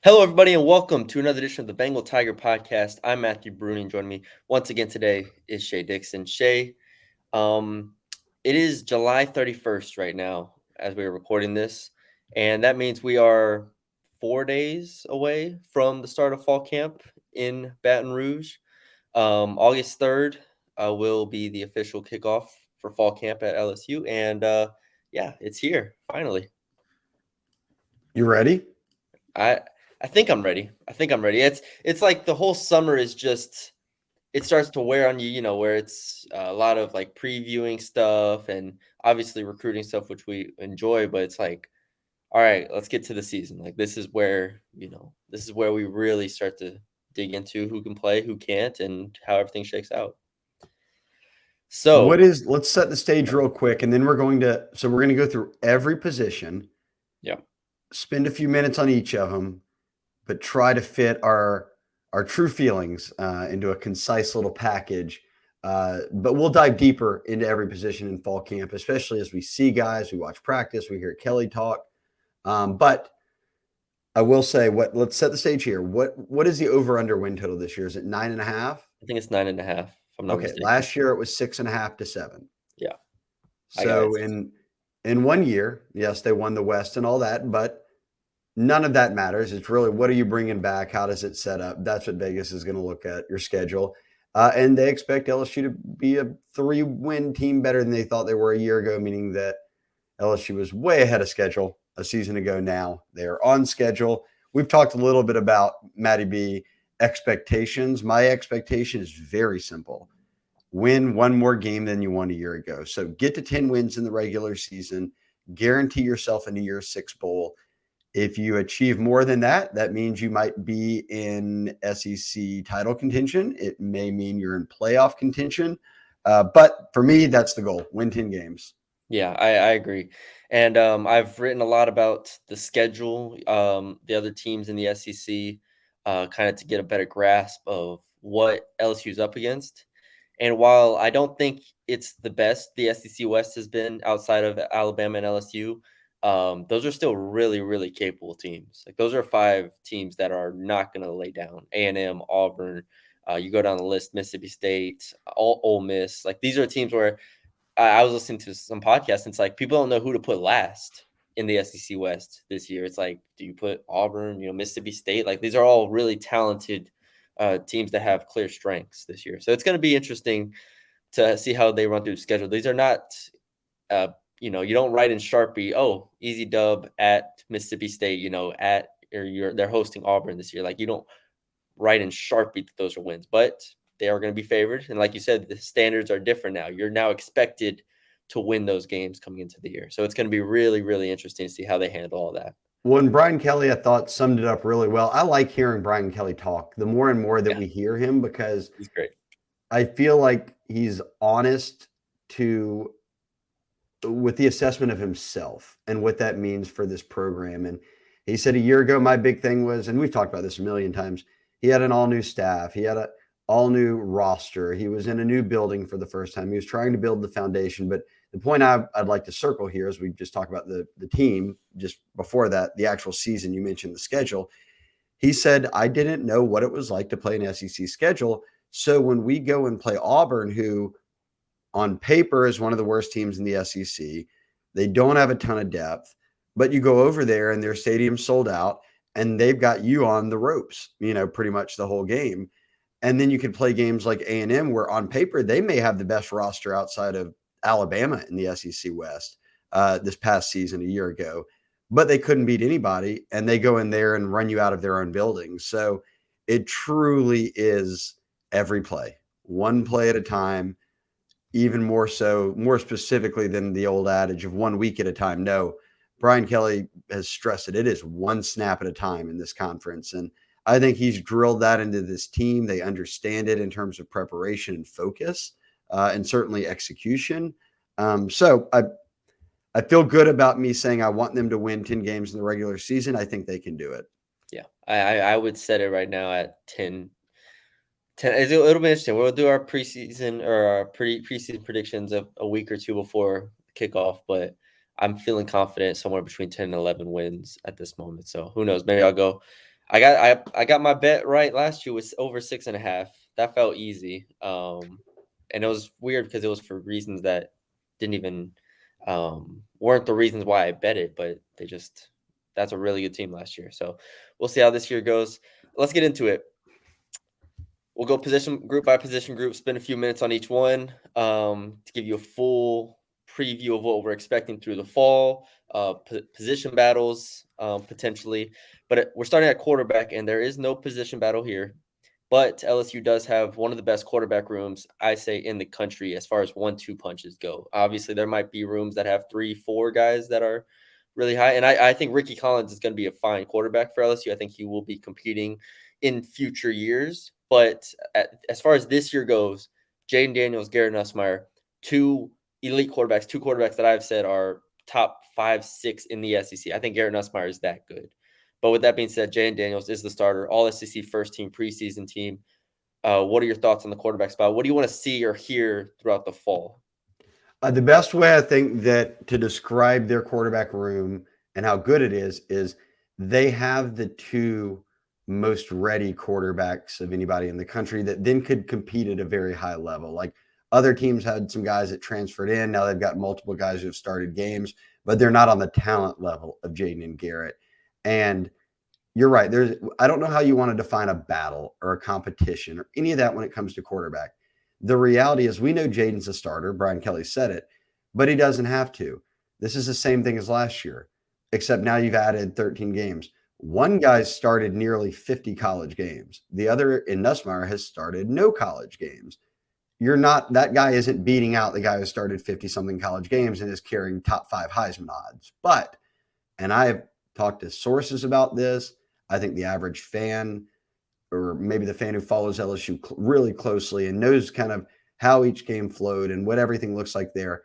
Hello, everybody, and welcome to another edition of the Bengal Tiger podcast. I'm Matthew Brune, and joining me once again today is Shea Dixon. Shea, um, it is July 31st right now as we are recording this, and that means we are 4 days away from the start of fall camp in Baton Rouge. August 3rd will be the official kickoff for fall camp at LSU, and yeah, it's here finally. You ready? I I think I'm ready. I think I'm ready. It's like the whole summer is just it starts to wear on you, where it's a lot of like previewing stuff and obviously recruiting stuff, which we enjoy. But it's like, all right, let's get to the season. Like this is where we really start to dig into who can play, who can't, and how everything shakes out. So Let's set the stage real quick and then we're going to go through every position, yeah, spend a few minutes on each of them, but try to fit our true feelings into a concise little package. But we'll dive deeper into every position in fall camp, especially as we see guys, we watch practice, we hear Kelly talk. But I will say let's set the stage here. What is the over under win total this year? Is it 9.5? I think it's 9.5, if I'm not Okay, mistaken. last year it was 6.5 to 7. Yeah, I got So it. in 1 year, yes, they won the West and all that, but none of that matters. It's really what are you bringing back? How does it set up? That's what Vegas is going to look at your schedule, and they expect LSU to be a 3-win team better than they thought they were a year ago, meaning that LSU was way ahead of schedule a season ago. Now they're on schedule. We've talked a little bit about Matty B expectations. My expectation is very simple: win one more game than you won a year ago. So get to 10 wins in the regular season, guarantee yourself a New Year's Six bowl. If you achieve more than that, that means you might be in SEC title contention. It may mean you're in playoff contention. But for me, that's the goal: win 10 games. Yeah, I agree. And I've written a lot about the schedule, the other teams in the SEC, kind of to get a better grasp of what LSU's up against. And while I don't think it's the best the SEC West has been outside of Alabama and LSU, those are still really, really capable teams. Like those are five teams that are not going to lay down. A&M, Auburn, you go down the list, Mississippi State, Ole Miss. Like these are teams where I was listening to some podcasts, and it's like people don't know who to put last in the SEC West this year. It's like, do you put Auburn, Mississippi State? Like these are all really talented teams that have clear strengths this year. So it's going to be interesting to see how they run through the schedule. These are not, you don't write in Sharpie, oh, easy dub at Mississippi State, they're hosting Auburn this year. Like you don't write in Sharpie that those are wins, but they are going to be favored. And like you said, the standards are different now. You're now expected to win those games coming into the year. So it's going to be really, really interesting to see how they handle all that. When Brian Kelly, I thought, summed it up really well. I like hearing Brian Kelly talk the more and more that Yeah, we hear him, because he's great. I feel like he's honest to with the assessment of himself and what that means for this program. And he said a year ago, my big thing was, and we've talked about this a million times, he had an all new staff, he had a all new roster, he was in a new building for the first time, he was trying to build the foundation. But the point I'd like to circle here, as we just talk about the team, just before that, the actual season, you mentioned the schedule. He said, I didn't know what it was like to play an SEC schedule. So when we go and play Auburn, who on paper is one of the worst teams in the SEC. They don't have a ton of depth, but you go over there and their stadium's sold out and they've got you on the ropes, pretty much the whole game. And then you could play games like A&M, where on paper they may have the best roster outside of Alabama in the SEC West this past season a year ago, but they couldn't beat anybody, and they go in there and run you out of their own buildings. So it truly is every play, one play at a time, even more so, more specifically than the old adage of 1 week at a time. No, Brian Kelly has stressed it. It is one snap at a time in this conference. And I think he's drilled that into this team. They understand it in terms of preparation and focus, and certainly execution. So I feel good about me saying I want them to win 10 games in the regular season. I think they can do it. Yeah, I would set it right now at 10. 10. It'll be interesting. We'll do our preseason or our preseason predictions a week or two before kickoff, but I'm feeling confident somewhere between 10 and 11 wins at this moment. So who knows? Maybe I got my bet right last year was over 6.5. That felt easy. And it was weird because it was for reasons that didn't even weren't the reasons why I bet it, but that's a really good team last year. So we'll see how this year goes. Let's get into it. We'll go position group by position group, spend a few minutes on each one to give you a full preview of what we're expecting through the fall, position battles potentially. But we're starting at quarterback, and there is no position battle here. But LSU does have one of the best quarterback rooms, I say, in the country as far as 1-2 punches go. Obviously, there might be rooms that have 3-4 guys that are really high. And I think Ricky Collins is going to be a fine quarterback for LSU. I think he will be competing in future years. But as far as this year goes, Jaden Daniels, Garrett Nussmeier, two elite quarterbacks, two quarterbacks that I've said are top 5, 6 in the SEC. I think Garrett Nussmeier is that good. But with that being said, Jaden Daniels is the starter, all SEC first team preseason team. What are your thoughts on the quarterback spot? What do you want to see or hear throughout the fall? The best way I think that to describe their quarterback room and how good it is they have the two most ready quarterbacks of anybody in the country that then could compete at a very high level. Like other teams had some guys that transferred in. Now they've got multiple guys who have started games, but they're not on the talent level of Jaden and Garrett. And you're right. I don't know how you want to define a battle or a competition or any of that when it comes to quarterback. The reality is we know Jaden's a starter. Brian Kelly said it, but he doesn't have to. This is the same thing as last year, except now you've added 13 games. One guy started nearly 50 college games. The other in Nussmeier has started no college games. That guy isn't beating out the guy who started 50 something college games and is carrying top 5 Heisman odds. But, and I've talked to sources about this, I think the average fan, or maybe the fan who follows LSU really closely and knows kind of how each game flowed and what everything looks like there.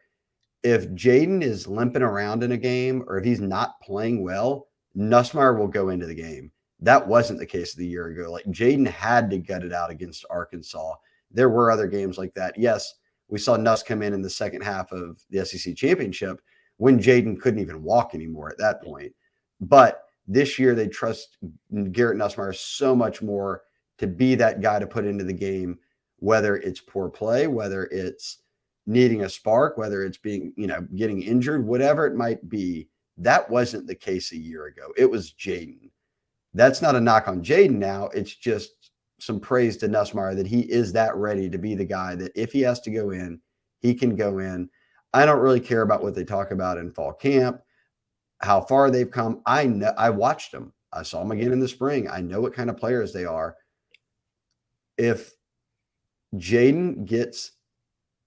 If Jaden is limping around in a game or if he's not playing well, Nussmeier will go into the game. That wasn't the case the year ago. Like Jaden had to gut it out against Arkansas. There were other games like that. Yes, we saw Nuss come in the second half of the SEC championship when Jaden couldn't even walk anymore at that point. But this year, they trust Garrett Nussmeier so much more to be that guy to put into the game, whether it's poor play, whether it's needing a spark, whether it's being, getting injured, whatever it might be. That wasn't the case a year ago. It was Jaden. That's not a knock on Jaden now. It's just some praise to Nussmeier that he is that ready to be the guy that if he has to go in, he can go in. I don't really care about what they talk about in fall camp, how far they've come. I know I watched them. I saw them again in the spring. I know what kind of players they are. If Jaden gets,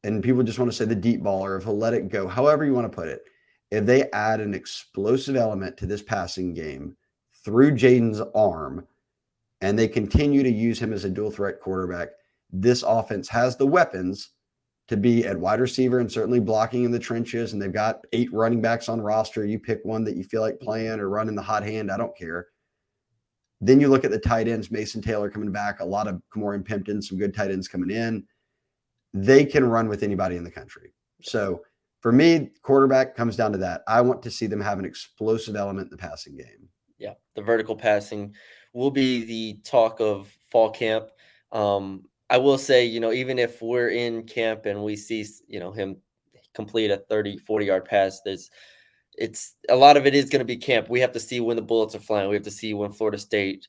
and people just want to say the deep ball, or if he'll let it go, however you want to put it, if they add an explosive element to this passing game through Jaden's arm, and they continue to use him as a dual threat quarterback, this offense has the weapons to be at wide receiver and certainly blocking in the trenches. And they've got 8 running backs on roster. You pick one that you feel like playing or running the hot hand. I don't care. Then you look at the tight ends, Mason Taylor coming back, a lot of Kamorian Pimpton, some good tight ends coming in. They can run with anybody in the country. So for me, quarterback comes down to that. I want to see them have an explosive element in the passing game. Yeah, the vertical passing will be the talk of fall camp. I will say, even if we're in camp and we see, him complete a 30, 40-yard pass, it's a lot of it is going to be camp. We have to see when the bullets are flying. We have to see when Florida State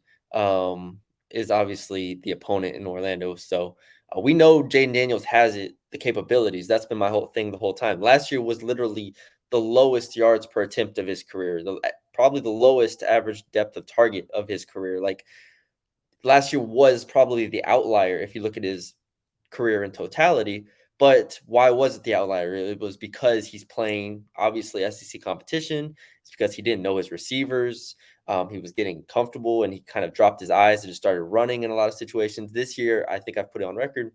is obviously the opponent in Orlando. So we know Jaden Daniels has the capabilities. That's been my whole thing the whole time. Last year was literally the lowest yards per attempt of his career, probably the lowest average depth of target of his career. Like last year was probably the outlier if you look at his career in totality. But why was it the outlier? It was because he's playing obviously SEC competition. It's because he didn't know his receivers. He was getting comfortable and he kind of dropped his eyes and just started running in a lot of situations. This year, I think I've put it on record.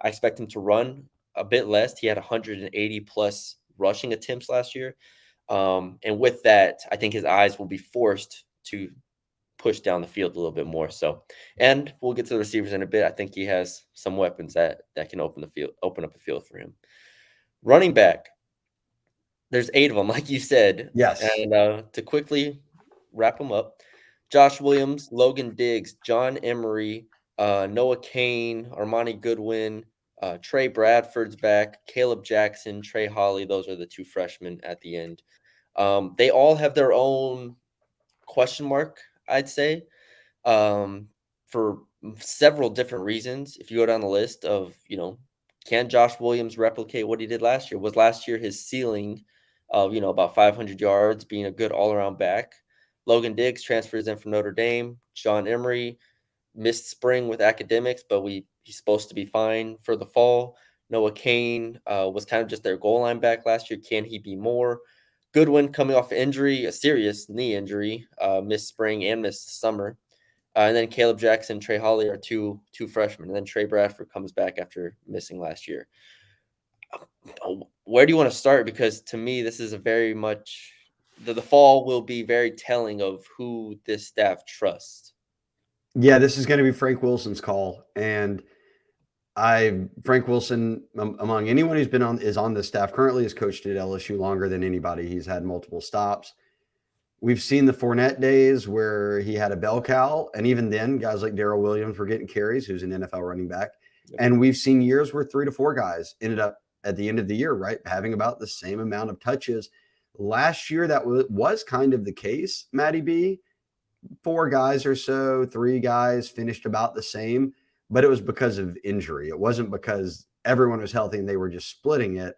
I expect him to run a bit less. He had 180 plus rushing attempts last year. And with that, I think his eyes will be forced to push down the field a little bit more. So, and we'll get to the receivers in a bit. I think he has some weapons that can open up the field for him. Running back, there's 8 of them, like you said. Yes. And to quickly wrap them up, Josh Williams, Logan Diggs, John Emery, Noah Kane, Armani Goodwin, Trey Bradford's back, Caleb Jackson, Trey Holly. Those are the two freshmen at the end. They all have their own question mark, I'd say, for several different reasons. If you go down the list of, can Josh Williams replicate what he did last year? Was last year his ceiling of, about 500 yards, being a good all around back? Logan Diggs transfers in from Notre Dame. John Emery missed spring with academics, but he's supposed to be fine for the fall. Noah Kane was kind of just their goal line back last year. Can he be more? Goodwin coming off injury, a serious knee injury, missed spring and missed summer. And then Caleb Jackson, Trey Holly are two freshmen. And then Trey Bradford comes back after missing last year. Where do you want to start? Because to me, this is a very much the fall will be very telling of who this staff trusts. Yeah, this is going to be Frank Wilson's call. And Frank Wilson, among anyone who's been on the staff currently, has coached at LSU longer than anybody. He's had multiple stops. We've seen the Fournette days where he had a bell cow, and even then, guys like Darrell Williams were getting carries, who's an NFL running back. Yep. And we've seen years where 3 to 4 guys ended up at the end of the year, right, having about the same amount of touches. Last year, that was kind of the case, Matty B. 4 guys or so, 3 guys finished about the same, but it was because of injury. It wasn't because everyone was healthy and they were just splitting it.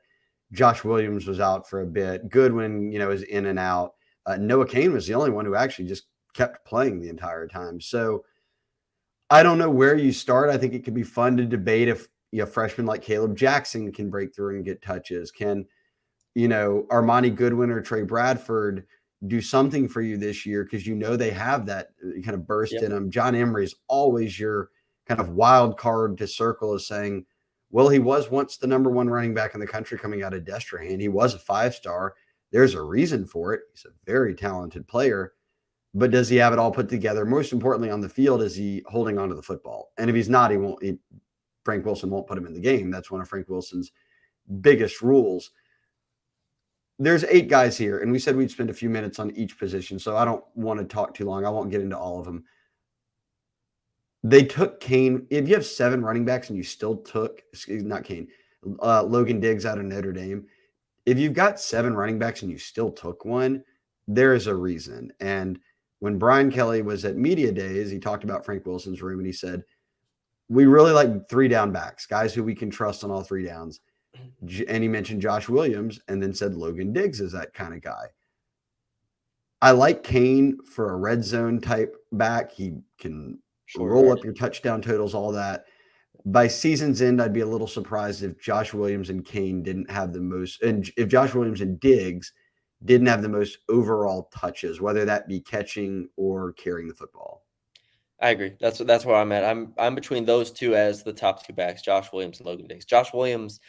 Josh Williams was out for a bit. Goodwin, is in and out. Noah Kane was the only one who actually just kept playing the entire time. So I don't know where you start. I think it could be fun to debate if freshmen like Caleb Jackson can break through and get touches. Can, Armani Goodwin or Trey Bradford do something for you this year? Because they have that kind of burst in them. John Emery is always your kind of wild card to circle as saying, well, he was once the number 1 running back in the country coming out of Destrehan. He was a 5-star. There's a reason for it. He's a very talented player, but does he have it all put together? Most importantly, on the field, is he holding on to the football? And if he's not, Frank Wilson won't put him in the game. That's one of Frank Wilson's biggest rules. There's 8 guys here, and we said we'd spend a few minutes on each position, so I don't want to talk too long. I won't get into all of them. They took Kane. If you have 7 running backs and you still took, not Kane, Logan Diggs out of Notre Dame, if you've got 7 running backs and you still took one, there is a reason. And when Brian Kelly was at Media Days, he talked about Frank Wilson's room, and he said, we really like 3 down backs, guys who we can trust on all 3 downs. And he mentioned Josh Williams and then said Logan Diggs is that kind of guy. I like Kane for a red zone type back. He can roll up your touchdown totals, all that. By season's end, I'd be a little surprised if Josh Williams and Kane didn't have the most, and if Josh Williams and Diggs didn't have the most overall touches, whether that be catching or carrying the football. I agree. That's where I'm at. I'm between those two as the top 2 backs, Josh Williams and Logan Diggs. Josh Williams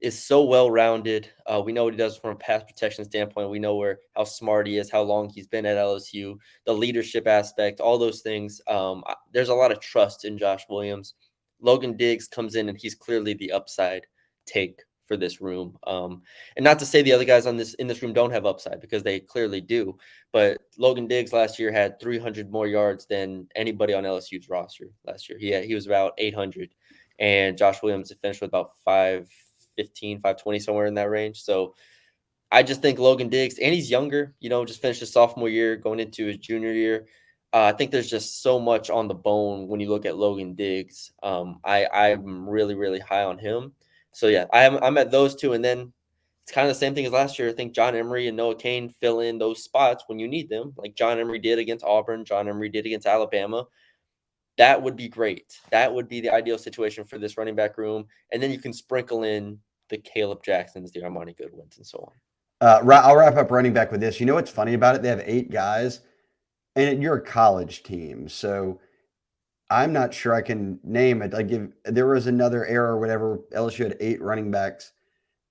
is so well-rounded. We know what he does from a pass protection standpoint. We know how smart he is, how long he's been at LSU, the leadership aspect, all those things. There's a lot of trust in Josh Williams. Logan Diggs comes in, and he's clearly the upside take for this room. And not to say the other guys in this room don't have upside, because they clearly do. But Logan Diggs last year had 300 more yards than anybody on LSU's roster last year. He was about 800, and Josh Williams finished with about 515, 520, somewhere in that range. So I just think Logan Diggs, and he's younger, just finished his sophomore year, going into his junior year. I think there's just so much on the bone when you look at Logan Diggs. I'm really, really high on him. So, yeah, I'm at those 2. And then it's kind of the same thing as last year. I think John Emery and Noah Kane fill in those spots when you need them, like John Emery did against Auburn, John Emery did against Alabama. That would be great. That would be the ideal situation for this running back room. And then you can sprinkle in the Caleb Jacksons, the Armani Goodwins, and so on. I'll wrap up running back with this. You know what's funny about it? They have 8 guys, and you're a college team, so I'm not sure I can name it. There was another era or whatever. LSU had 8 running backs,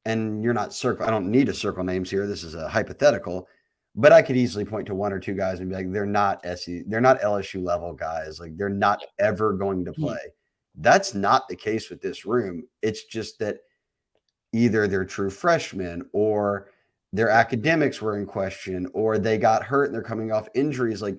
and you're not circle. I don't need to circle names here. This is a hypothetical, but I could easily point to 1 or 2 guys and be like, they're not LSU level guys. Like, they're not ever going to play. That's not the case with this room. It's just that either they're true freshmen, or their academics were in question, or they got hurt and they're coming off injuries. Like,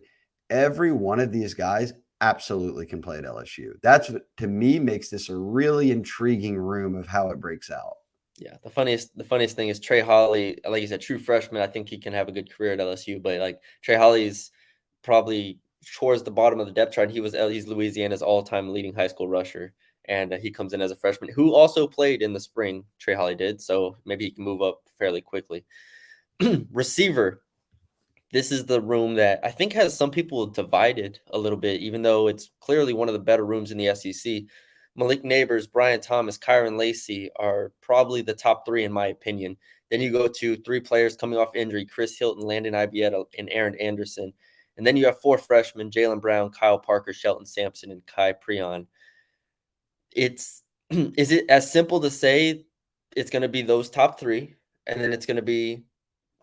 every one of these guys absolutely can play at LSU. That's what, to me, makes this a really intriguing room of how it breaks out. Yeah, the funniest thing is Trey Holly, like you said, true freshman. I think he can have a good career at LSU, but like Trey Holly's probably towards the bottom of the depth chart. He's Louisiana's all-time leading high school rusher, and he comes in as a freshman who also played in the spring. Trey Holly did, so maybe he can move up fairly quickly. Receiver, this is the room that I think has some people divided a little bit, even though it's clearly one of the better rooms in the SEC. Malik Neighbors, Brian Thomas, Kyron Lacey are probably the top three, in my opinion. Then you go to three players coming off injury: Chris Hilton, Landon Ibieta, and Aaron Anderson. And then you have four freshmen: Jalen Brown, Kyle Parker, Shelton Sampson, and Kai Preon. Is it as simple to say it's going to be those top three, and then it's going to be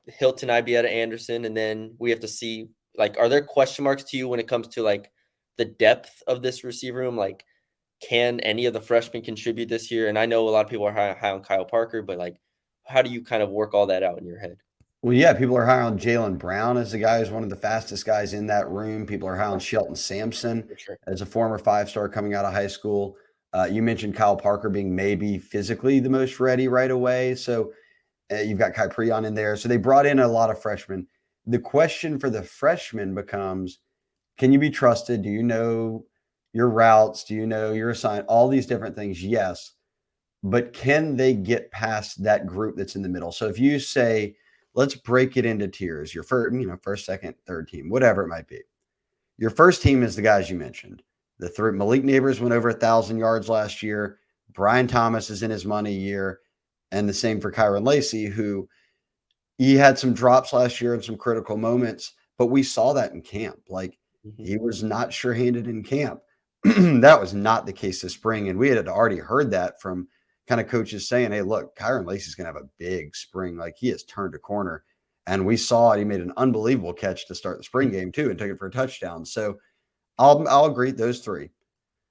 Hilton, Ibieta, Anderson, and then we have to see, like, are there question marks to you when it comes to like the depth of this receiver room? Like, can any of the freshmen contribute this year? And I know a lot of people are high on Kyle Parker, but like, how do you kind of work all that out in your head? Well, yeah, people are high on Jalen Brown as the guy who's one of the fastest guys in that room. People are high on Shelton Sampson For sure. as a former five-star coming out of high school. You mentioned Kyle Parker being maybe physically the most ready right away. So you've got Kai Preon in there. So they brought in a lot of freshmen. The question for the freshmen becomes, can you be trusted? Do you know your routes? Do you know your assignment? All these different things, yes. But can they get past that group that's in the middle? So if you say, let's break it into tiers, your first, second, third team, whatever it might be. Your first team is the guys you mentioned. The three Malik Neighbors went over 1,000 yards last year. Brian Thomas is in his money year. And the same for Kyron Lacey, who he had some drops last year and some critical moments, but we saw that in camp. Like he was not sure-handed in camp. That was not the case this spring. And we had already heard that from kind of coaches saying, hey, look, Kyron Lacey's going to have a big spring. Like he has turned a corner. And we saw it. He made an unbelievable catch to start the spring game too and took it for a touchdown. So I'll agree those three.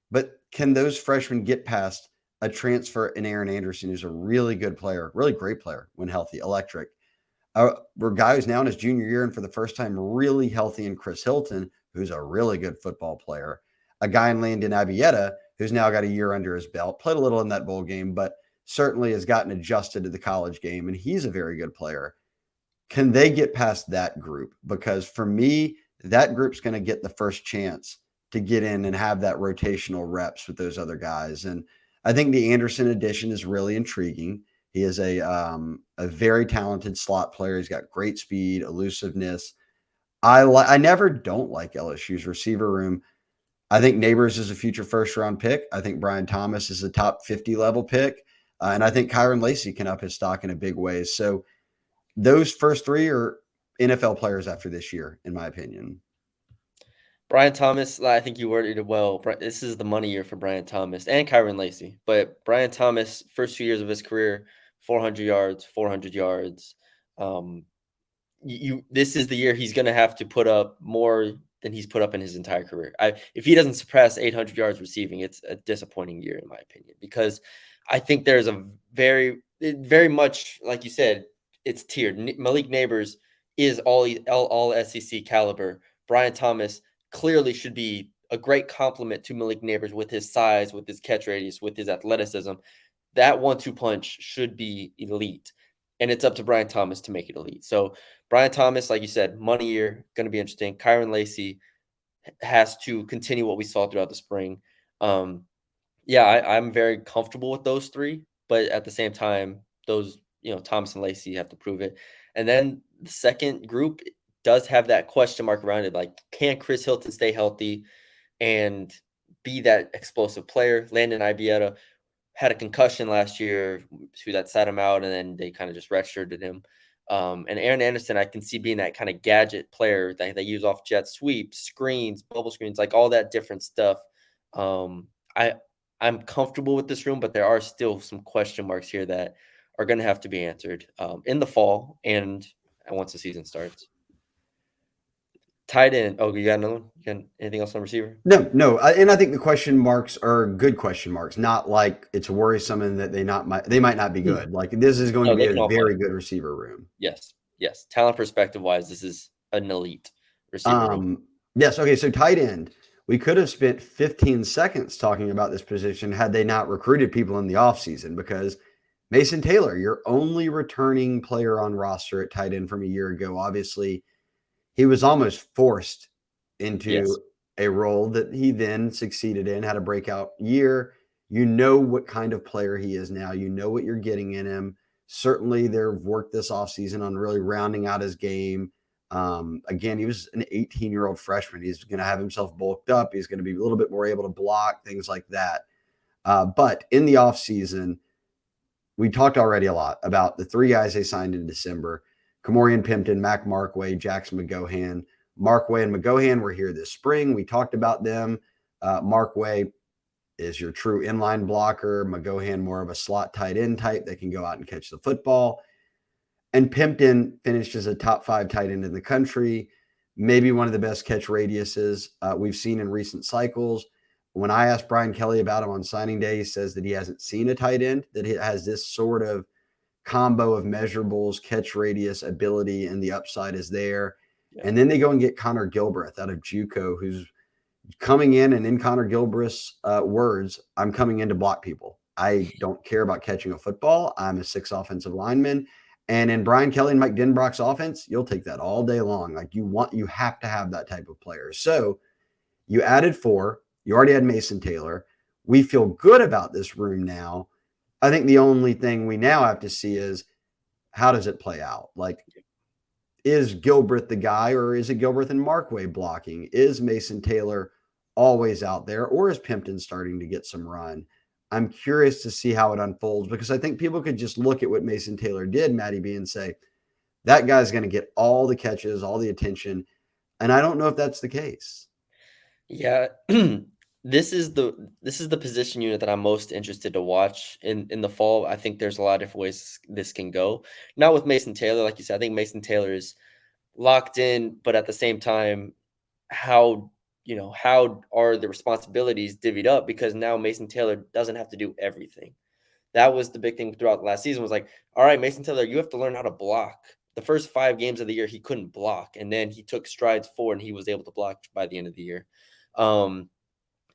But can those freshmen get past a transfer in Aaron Anderson, who's a really good player, really great player when healthy, electric? A guy who's now in his junior year and for the first time really healthy in Chris Hilton, who's a really good football player. A guy in Landon Ibieta, who's now got a year under his belt, played a little in that bowl game, but certainly has gotten adjusted to the college game, and he's a very good player. Can they get past that group? Because for me, that group's going to get the first chance to get in and have that rotational reps with those other guys. And I think the Anderson addition is really intriguing. He is a very talented slot player. He's got great speed, elusiveness. I never don't like LSU's receiver room. I think Neighbors is a future first-round pick. I think Brian Thomas is a top 50 level pick. And I think Kyron Lacey can up his stock in a big way. So those first three are NFL players after this year, in my opinion. Brian Thomas, I think you worded it well. This is the money year for Brian Thomas and Kyron Lacey. But Brian Thomas, first 2 years of his career, 400 yards, 400 yards. This is the year he's going to have to put up more than he's put up in his entire career. If he doesn't surpass 800 yards receiving, it's a disappointing year in my opinion, because I think there's a very much, like you said, it's tiered. Malik Neighbors is all SEC caliber. Brian Thomas clearly should be a great complement to Malik Neighbors with his size, with his catch radius, with his athleticism. That 1-2 punch should be elite. And it's up to Brian Thomas to make it elite. So Brian Thomas, like you said, money year, going to be interesting. Kyron Lacey has to continue what we saw throughout the spring. I'm very comfortable with those three, but at the same time, those, Thomas and Lacey have to prove it. And then the second group does have that question mark around it. Like, can Chris Hilton stay healthy and be that explosive player? Landon Ibieta had a concussion last year, so that sat him out, and then they kind of just redshirted him. And Aaron Anderson, I can see being that kind of gadget player that they use off jet sweeps, screens, bubble screens, like all that different stuff. I'm comfortable with this room, but there are still some question marks here that are going to have to be answered in the fall and once the season starts. Tight end. Oh, you got another one? You got anything else on receiver? No. And I think the question marks are good question marks, not like it's worrisome and that they might not be good. Like this is going to be a very good receiver room. Yes. Talent perspective wise, this is an elite receiver room. Yes. Okay. So tight end. We could have spent 15 seconds talking about this position had they not recruited people in the offseason, because Mason Taylor, your only returning player on roster at tight end from a year ago, obviously he was almost forced Yes. into a role that he then succeeded in, had a breakout year. You know what kind of player he is now. You know what you're getting in him. Certainly, they've worked this offseason on really rounding out his game. Again, he was an 18-year-old freshman. He's going to have himself bulked up. He's going to be a little bit more able to block, things like that. But in the offseason, we talked already a lot about the three guys they signed in December: Kamorian Pimpton, Mac Markway, Jackson McGohan. Markway and McGohan were here this spring. We talked about them. Markway is your true inline blocker. McGohan, more of a slot tight end type that can go out and catch the football. And Pimpton finished as a top 5 tight end in the country, maybe one of the best catch radiuses we've seen in recent cycles. When I asked Brian Kelly about him on signing day, he says that he hasn't seen a tight end that has this sort of combo of measurables, catch radius, ability, and the upside is there. Yeah. And then they go and get Connor Gilbreth out of JUCO, who's coming in Connor Gilbreth's words, I'm coming in to block people. I don't care about catching a football. I'm a 6 offensive lineman. And in Brian Kelly and Mike Denbrock's offense, you'll take that all day long. Like you have to have that type of player. So you added 4. You already had Mason Taylor. We feel good about this room now. I think the only thing we now have to see is how does it play out? Like, is Gilbreth the guy, or is it Gilbreth and Markway blocking? Is Mason Taylor always out there, or is Pimpton starting to get some run? I'm curious to see how it unfolds, because I think people could just look at what Mason Taylor did, Matty B, and say, that guy's going to get all the catches, all the attention. And I don't know if that's the case. Yeah. This is the position unit that I'm most interested to watch in the fall. I think there's a lot of different ways this can go. Not with Mason Taylor, like you said. I think Mason Taylor is locked in, but at the same time, how how are the responsibilities divvied up? Because now Mason Taylor doesn't have to do everything. That was the big thing throughout the last season, was like, all right, Mason Taylor, you have to learn how to block. The first 5 games of the year, he couldn't block. And then he took strides forward and he was able to block by the end of the year. Um,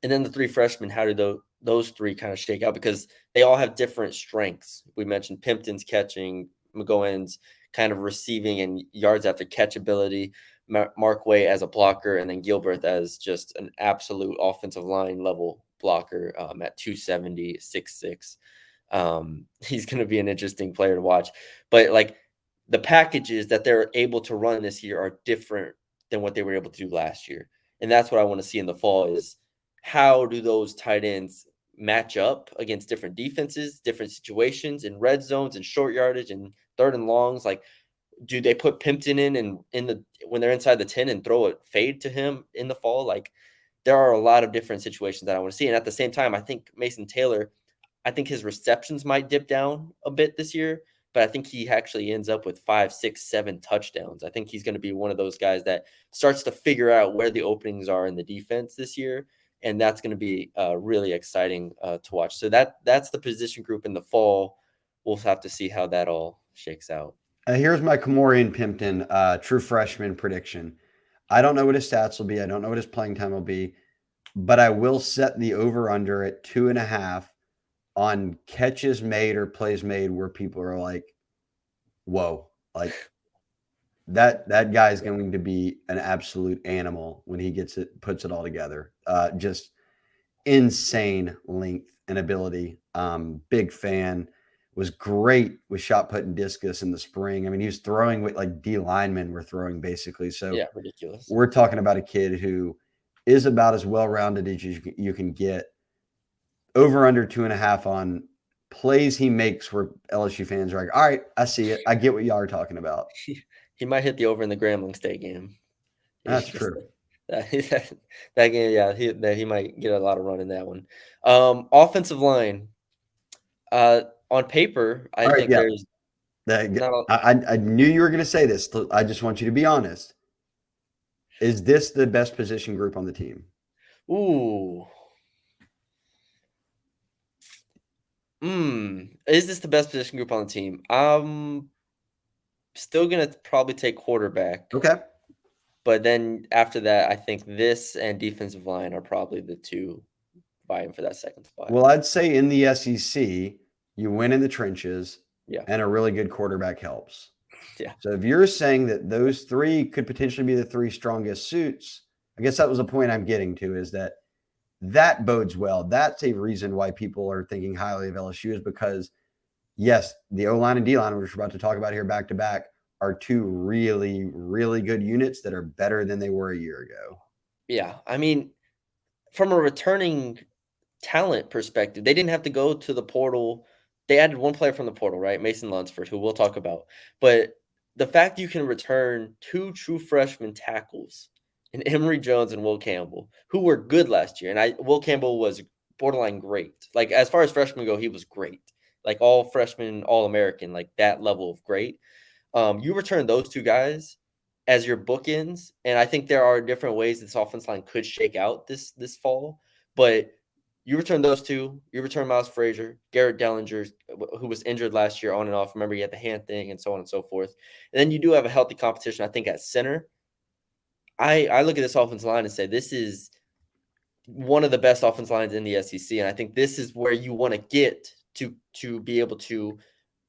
and then the 3 freshmen, how did those 3 kind of shake out? Because they all have different strengths. We mentioned Pimpton's catching, McGowan's kind of receiving and yards after catch ability, Markway as a blocker, and then Gilbreth as just an absolute offensive line level blocker at 270, 6'6". He's going to be an interesting player to watch. But like, the packages that they're able to run this year are different than what they were able to do last year. And that's what I want to see in the fall, is how do those tight ends match up against different defenses, different situations, in red zones and short yardage and third and longs. Like, do they put Pimpton in the when they're inside the 10 and throw a fade to him in the fall? Like, there are a lot of different situations that I want to see. And at the same time, I think Mason Taylor, I think his receptions might dip down a bit this year, but I think he actually ends up with 5, 6, 7 touchdowns. I think he's going to be one of those guys that starts to figure out where the openings are in the defense this year, and that's going to be really exciting to watch. So that's the position group in the fall. We'll have to see how that all shakes out. Here's my Kamorian Pimpton true freshman prediction. I don't know what his stats will be. I don't know what his playing time will be, but I will set the over under at 2.5 on catches made or plays made where people are like, whoa, like that guy is going to be an absolute animal when he puts it all together. Just insane length and ability. Big fan. Was great with shot put and discus in the spring. I mean, he was throwing what like D linemen were throwing basically. So Yeah, ridiculous. we're talking about a kid who is about as well rounded as you can get. Over under 2.5 on plays he makes where LSU fans are like, all right, I see it. I get what y'all are talking about. He might hit the over in the Grambling State game. That's Just true. that game, yeah, he might get a lot of run in that one. Offensive line. On paper, I All right, think yeah. there's not a I knew you were going to say this. I just want you to be honest. Is this the best position group on the team? ooh. Is this the best position group on the team? Still gonna probably take quarterback. Okay. But then after that, I think this and defensive line are probably the two vying for that second spot. Well, I'd say in the SEC, you win in the trenches, Yeah. and a really good quarterback helps. Yeah. So if you're saying that those three could potentially be the three strongest suits, I guess that was the point I'm getting to, is that bodes well. That's a reason why people are thinking highly of LSU, is because, yes, the O-line and D-line, which we're about to talk about here back to back, are two really, really good units that are better than they were a year ago. Yeah. I mean, from a returning talent perspective, they didn't have to go to the portal. They added one player from the portal, right? Mason Lunsford, who we'll talk about. But the fact you can return two true freshman tackles in Emory Jones and Will Campbell, who were good last year. And Will Campbell was borderline great. Like, as far as freshmen go, he was great. Like, all freshman, all American, like that level of great. You return those two guys as your bookends, and I think there are different ways this offense line could shake out this fall. But you return those two. You return Miles Frazier, Garrett Dellinger, who was injured last year on and off. Remember, he had the hand thing and so on and so forth. And then you do have a healthy competition, I think, at center. I look at this offensive line and say this is one of the best offensive lines in the SEC, and I think this is where you want to get to be able to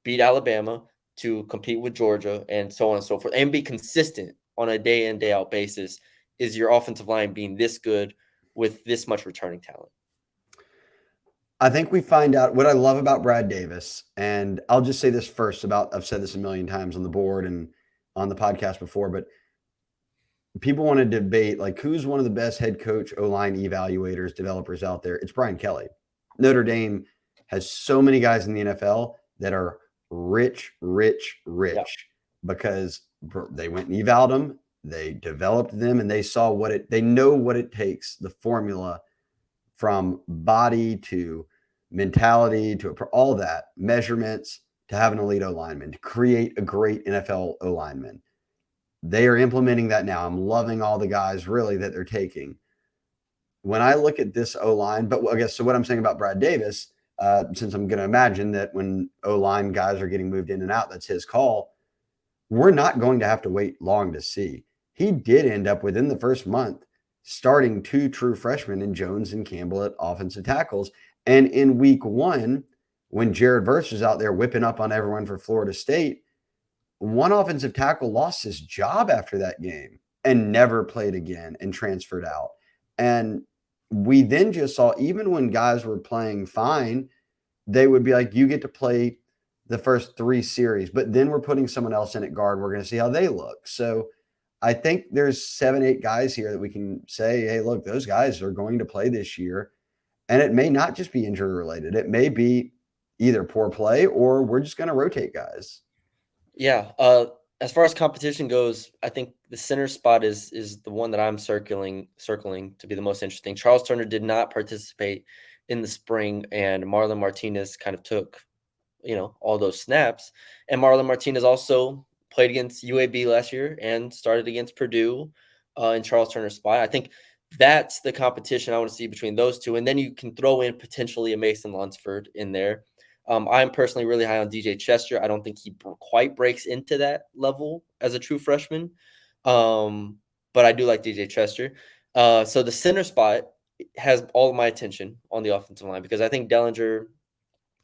beat Alabama, to compete with Georgia, and so on and so forth, and be consistent on a day in, day out basis. Is your offensive line being this good with this much returning talent? I think we find out what I love about Brad Davis, and I'll just say this first about, I've said this a million times on the board and on the podcast before, but people want to debate like who's one of the best head coach O-line evaluators, developers out there. It's Brian Kelly. Notre Dame has so many guys in the NFL that are rich Yeah. because they went and evaled them, they developed them, and they saw they know what it takes, the formula from body to mentality to all that, measurements, to have an elite O-lineman, to create a great NFL O-lineman. They are implementing that now. I'm loving all the guys really that they're taking. When I look at this O-line, but I guess, so what I'm saying about Brad Davis, since I'm going to imagine that when O-line guys are getting moved in and out, that's his call. We're not going to have to wait long to see. He did end up within the first month starting two true freshmen in Jones and Campbell at offensive tackles. And in week one, when Jared Verse was out there whipping up on everyone for Florida State, one offensive tackle lost his job after that game and never played again and transferred out. And we then just saw, even when guys were playing fine, they would be like, you get to play the first three series, but then we're putting someone else in at guard. We're going to see how they look. So I think there's 7, 8 guys here that we can say, hey, look, those guys are going to play this year. And it may not just be injury related. It may be either poor play or we're just going to rotate guys. Yeah. As far as competition goes, I think the center spot is the one that I'm circling to be the most interesting. Charles Turner did not participate in the spring, and Marlon Martinez kind of took, all those snaps. And Marlon Martinez also played against UAB last year and started against Purdue in Charles Turner's spot. I think that's the competition I want to see between those two. And then you can throw in potentially a Mason Lunsford in there. I'm personally really high on DJ Chester. I don't think he quite breaks into that level as a true freshman, but I do like DJ Chester. So the center spot has all of my attention on the offensive line because I think Dellinger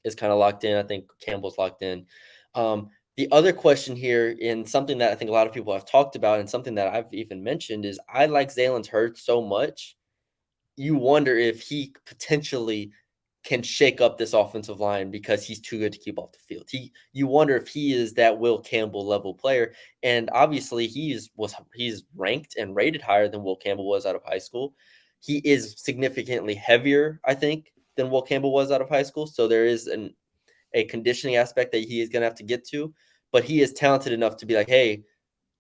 is kind of locked in. I think Campbell's locked in. The other question here, and something that I think a lot of people have talked about and something that I've even mentioned, is I like Zaylen Hurts so much. You wonder if he potentially can shake up this offensive line because he's too good to keep off the field. You wonder if he is that Will Campbell level player, and obviously he's ranked and rated higher than Will Campbell was out of high school. He is significantly heavier, I think, than Will Campbell was out of high school. So there is a conditioning aspect that he is going to have to get to, but he is talented enough to be like, hey,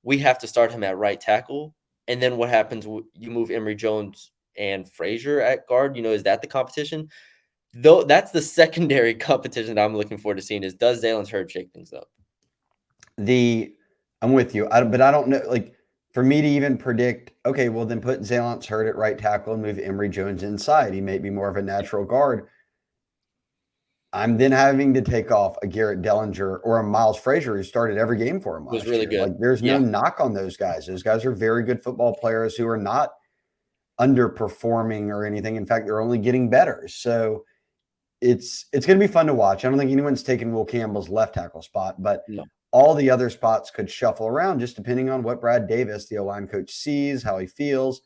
we have to start him at right tackle. And then what happens? You move Emory Jones and Frazier at guard. Is that the competition? Though that's the secondary competition that I'm looking forward to seeing is, does Zaylen Hurts shake things up? I'm with you, but I don't know, like, for me to even predict, okay, well then put Zaylen Hurts at right tackle and move Emory Jones inside. He may be more of a natural guard. I'm then having to take off a Garrett Dellinger or a Miles Frazier who started every game for him Was last really year. good. Like, there's no Yeah. knock on those guys. Those guys are very good football players who are not underperforming or anything. In fact, they're only getting better. So it's going to be fun to watch. I don't think anyone's taking Will Campbell's left tackle spot, but No. all the other spots could shuffle around just depending on what Brad Davis, the O-line coach, sees, how he feels.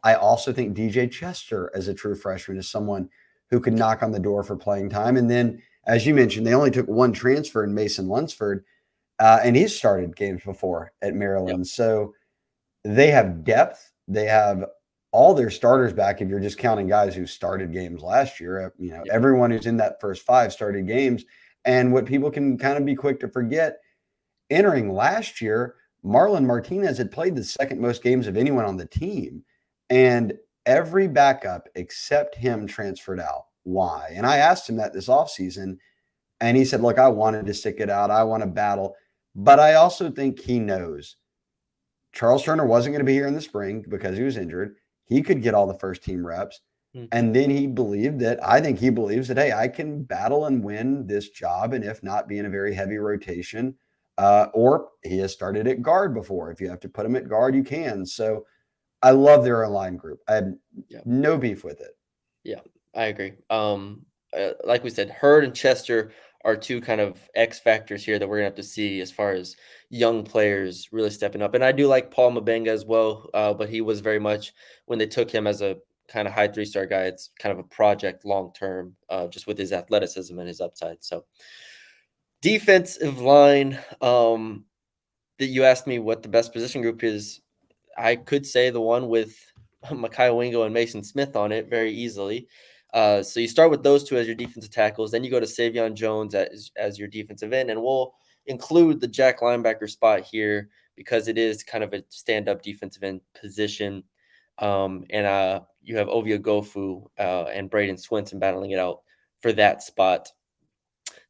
I also think DJ Chester, as a true freshman, is someone who could knock on the door for playing time. And then, as you mentioned, they only took one transfer in Mason Lunsford, and he's started games before at Yep. Maryland. So they have depth. They have all their starters back. If you're just counting guys who started games last year, Yep. everyone who's in that first five started games. And what people can kind of be quick to forget, entering last year, Marlon Martinez had played the second most games of anyone on the team. And every backup except him transferred out. Why? And I asked him that this offseason, and he said, look, I wanted to stick it out. I want to battle. But I also think he knows Charles Turner wasn't going to be here in the spring because he was injured. He could get all the first team reps. Mhm. And then he believed that, I think he believes that, hey, I can battle and win this job. And if not, be in a very heavy rotation. Or he has started at guard before. If you have to put him at guard, you can. So I love their line group. I have Yep. no beef with it. Yeah, I agree. Like we said, Hurd and Chester are two kind of X factors here that we're gonna have to see as far as young players really stepping up. And I do like Paul Mabenga as well, but he was very much when they took him as a kind of high 3-star guy. It's kind of a project long term, just with his athleticism and his upside. So defensive line. That you asked me what the best position group is. I could say the one with Mekhi Wingo and Mason Smith on it very easily. So you start with those two as your defensive tackles, then you go to Savion Jones as your defensive end, and we'll include the jack linebacker spot here because it is kind of a stand-up defensive end position. And you have Ovia Gofu and Braden Swinson battling it out for that spot.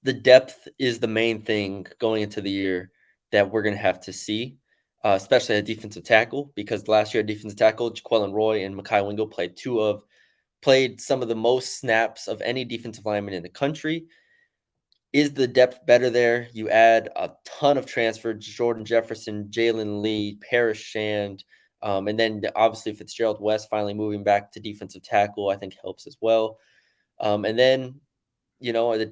The depth is the main thing going into the year that we're going to have to see, especially at defensive tackle, because last year at defensive tackle, Jaquelin Roy and Mekhi Wingo played some of the most snaps of any defensive lineman in the country. Is the depth better there? You add a ton of transfers: Jordan Jefferson, Jalen Lee, Paris Shand, and then obviously Fitzgerald West finally moving back to defensive tackle, I think helps as well. And then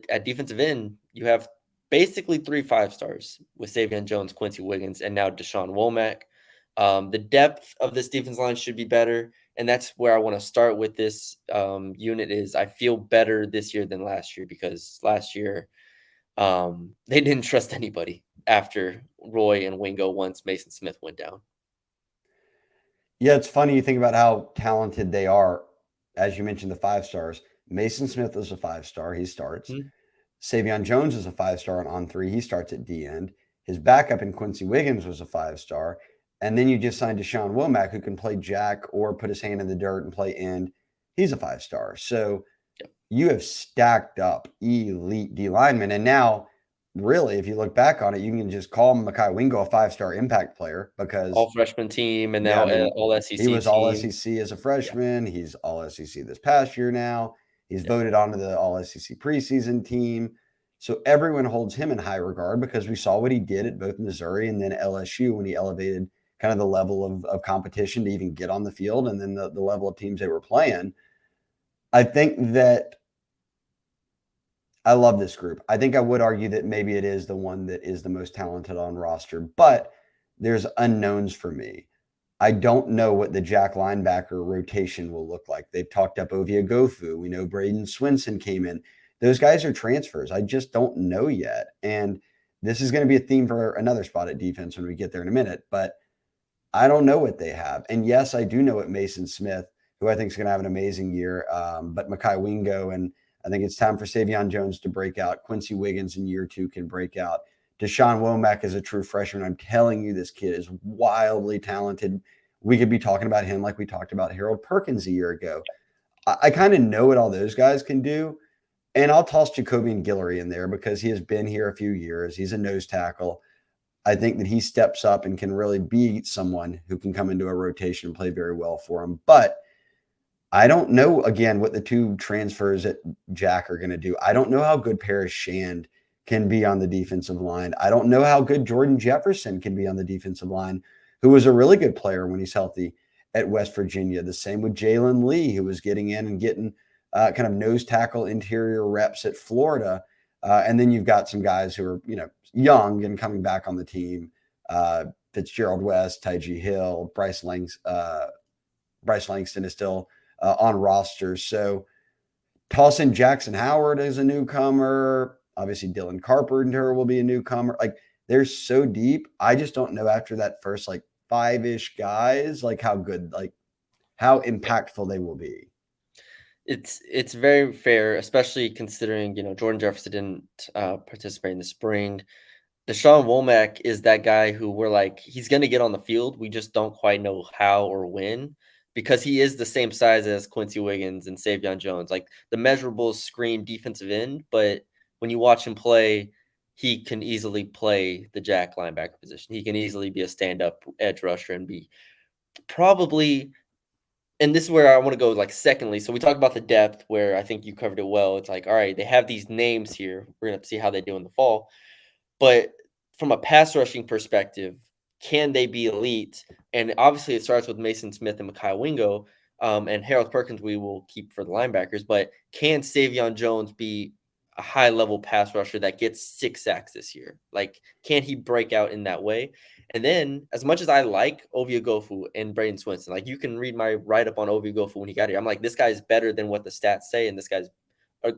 at defensive end, you have basically 3 5-stars with Savion Jones, Quincy Wiggins, and now Deshaun Womack. The depth of this defense line should be better, and that's where I want to start with this unit. Is I feel better this year than last year because last year they didn't trust anybody after Roy and Wingo once Mason Smith went down. Yeah, it's funny you think about how talented they are. As you mentioned, the 5 stars. Mason Smith is a 5-star. He starts. Mhm. Savion Jones is a 5-star on three. He starts at D end. His backup in Quincy Wiggins was a 5-star. And then you just signed Deshaun Womack, who can play jack or put his hand in the dirt and play end. He's a 5-star. So Yep. you have stacked up elite D linemen. And now, really, if you look back on it, you can just call Mekhi Wingo a 5-star impact player because All freshman team and yeah, now I mean, all he SEC was all team. SEC as a Yeah. freshman. He's all SEC this past year now. He's Yeah. voted onto the all SEC preseason team. So everyone holds him in high regard because we saw what he did at both Missouri and then LSU when he elevated kind of the level of competition to even get on the field and then the level of teams they were playing. I think that I love this group. I think I would argue that maybe it is the one that is the most talented on roster, but there's unknowns for me. I don't know what the jack linebacker rotation will look like. They've talked up Ovia Gofu. We know Braden Swinson came in. Those guys are transfers. I just don't know yet. And this is going to be a theme for another spot at defense when we get there in a minute, but I don't know what they have. And yes, I do know what Mason Smith, who I think is going to have an amazing year, but Mekhi Wingo, and I think it's time for Savion Jones to break out. Quincy Wiggins in year 2 can break out. Deshaun Womack is a true freshman. I'm telling you, this kid is wildly talented. We could be talking about him like we talked about Harold Perkins a year ago. I kind of know what all those guys can do. And I'll toss Jacobian Guillory in there because he has been here a few years. He's a nose tackle. I think that he steps up and can really be someone who can come into a rotation and play very well for him. But I don't know, again, what the two transfers at Jack are going to do. I don't know how good Paris Shand can be on the defensive line. I don't know how good Jordan Jefferson can be on the defensive line, who was a really good player when he's healthy at West Virginia. The same with Jalen Lee, who was getting in and getting kind of nose tackle interior reps at Florida. And then you've got some guys who are, young and coming back on the team. Fitzgerald West, Tyge Hill, Bryce Langston is still on rosters. So toss in Jackson Howard as a newcomer. Obviously, Dylan Carpenter will be a newcomer. Like, they're so deep. I just don't know after that first like five-ish guys, like how good, like how impactful they will be. It's very fair, especially considering Jordan Jefferson didn't participate in the spring. Deshaun Womack is that guy who we're like, he's going to get on the field. We just don't quite know how or when, because he is the same size as Quincy Wiggins and Savion Jones. Like, the measurables scream defensive end, but when you watch him play, he can easily play the jack linebacker position. He can easily be a stand-up edge rusher and be probably, and this is where I want to go, like, secondly. So we talked about the depth, where I think you covered it well. It's like, all right, they have these names here. We're going to see how they do in the fall. But from a pass rushing perspective, can they be elite? And obviously, it starts with Mason Smith and Mekhi Wingo, and Harold Perkins we will keep for the linebackers. But can Savion Jones be a high-level pass rusher that gets 6 sacks this year? Like, can he break out in that way? And then, as much as I like Ovie Oghoufo and Braden Swinson, like, you can read my write-up on Ovie Oghoufo when he got here. I'm like, this guy's better than what the stats say, and this guy's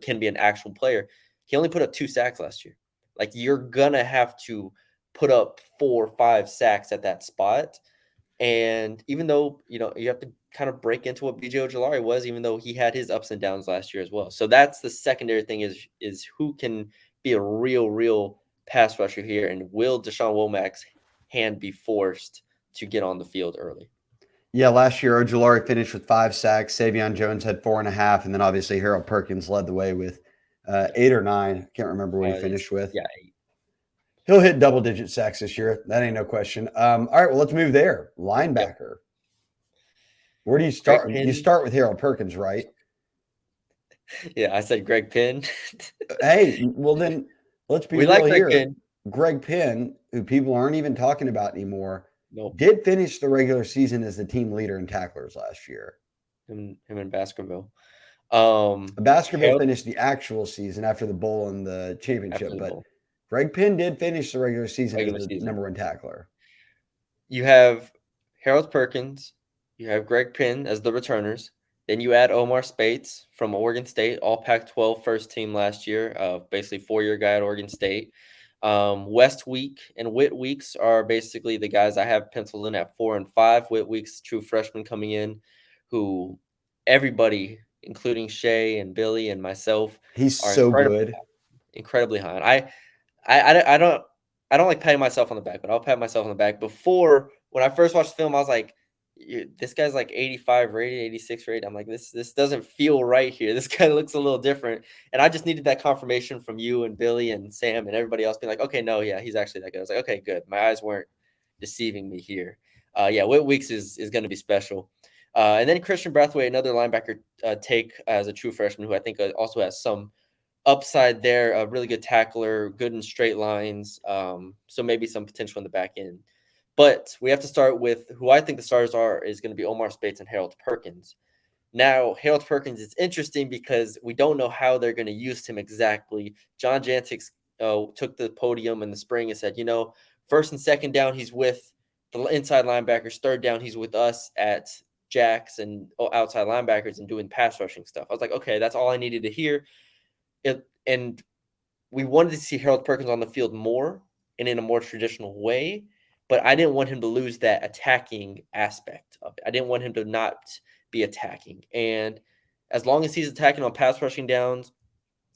can be an actual player. He only put up 2 sacks last year. Like, you're gonna have to put up 4 or 5 sacks at that spot. And even though, you have to kind of break into what BJ Ojulari was, even though he had his ups and downs last year as well. So that's the secondary thing is who can be a real pass rusher here, and will Deshaun Womack's hand be forced to get on the field early? Yeah, last year Ojulari finished with 5 sacks. Savion Jones had 4.5, and then obviously Harold Perkins led the way with 8 or 9. Can't remember what he finished with. Yeah. He'll hit double-digit sacks this year. That ain't no question. All right, well, let's move there. Linebacker. Yep. Where do you start? You start with Harold Perkins, right? Yeah, I said Greg Penn. Hey, well then, let's be real like Greg here. Penn. Greg Penn, who people aren't even talking about anymore, Nope. did finish the regular season as the team leader in tacklers last year. Him in Baskerville. Baskerville finished the actual season after the bowl and the championship, but Greg Penn did finish the regular season as the number 1 tackler. You have Harold Perkins, you have Greg Penn as the returners. Then you add Omar Spates from Oregon State, all Pac-12 first team last year, basically 4-year guy at Oregon State. West Week and Whit Weeks are basically the guys I have penciled in at 4 and 5. Whit Weeks, true freshman coming in, who everybody, including Shea and Billy and myself, he's are so good, incredibly high. And I don't like patting myself on the back, but I'll pat myself on the back. Before, when I first watched the film, I was like, this guy's like 85 rated, 86 rated. I'm like, this doesn't feel right here. This guy looks a little different. And I just needed that confirmation from you and Billy and Sam and everybody else being like, okay, no, yeah, he's actually that good. I was like, okay, good. My eyes weren't deceiving me here. Yeah, Whit Weeks is going to be special. And then Christian Brathwaite, another linebacker take as a true freshman, who I think also has some upside there. A really good tackler, good in straight lines. So maybe some potential in the back end. But we have to start with who I think the stars is going to be Omar Spates and Harold Perkins. Now, Harold Perkins is interesting because we don't know how they're going to use him exactly. John Jantix took the podium in the spring and said, first and second down, he's with the inside linebackers. Third down, he's with us at jacks and outside linebackers and doing pass rushing stuff. I was like, okay, that's all I needed to hear. And we wanted to see Harold Perkins on the field more and in a more traditional way, but I didn't want him to lose that attacking aspect of it. I didn't want him to not be attacking. And as long as he's attacking on pass rushing downs,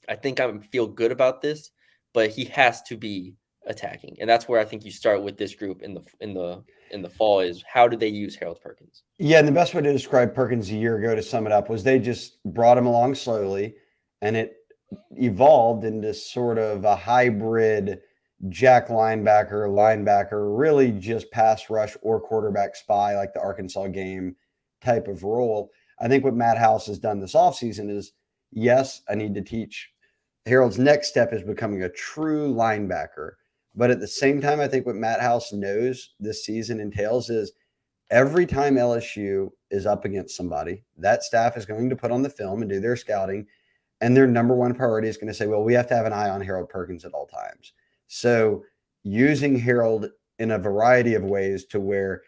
I think I feel good about this, but he has to be attacking. And that's where I think you start with this group in the fall is how do they use Harold Perkins? Yeah, and the best way to describe Perkins a year ago, to sum it up, was they just brought him along slowly, and it evolved into sort of a hybrid jack linebacker, really just pass rush or quarterback spy, like the Arkansas game type of role. I think what Matt House has done this offseason is, yes, I need to teach. Harold's next step is becoming a true linebacker. But at the same time, I think what Matt House knows this season entails is every time LSU is up against somebody, that staff is going to put on the film and do their scouting. And their number one priority is going to say, well, we have to have an eye on Harold Perkins at all times. So using Harold in a variety of ways to where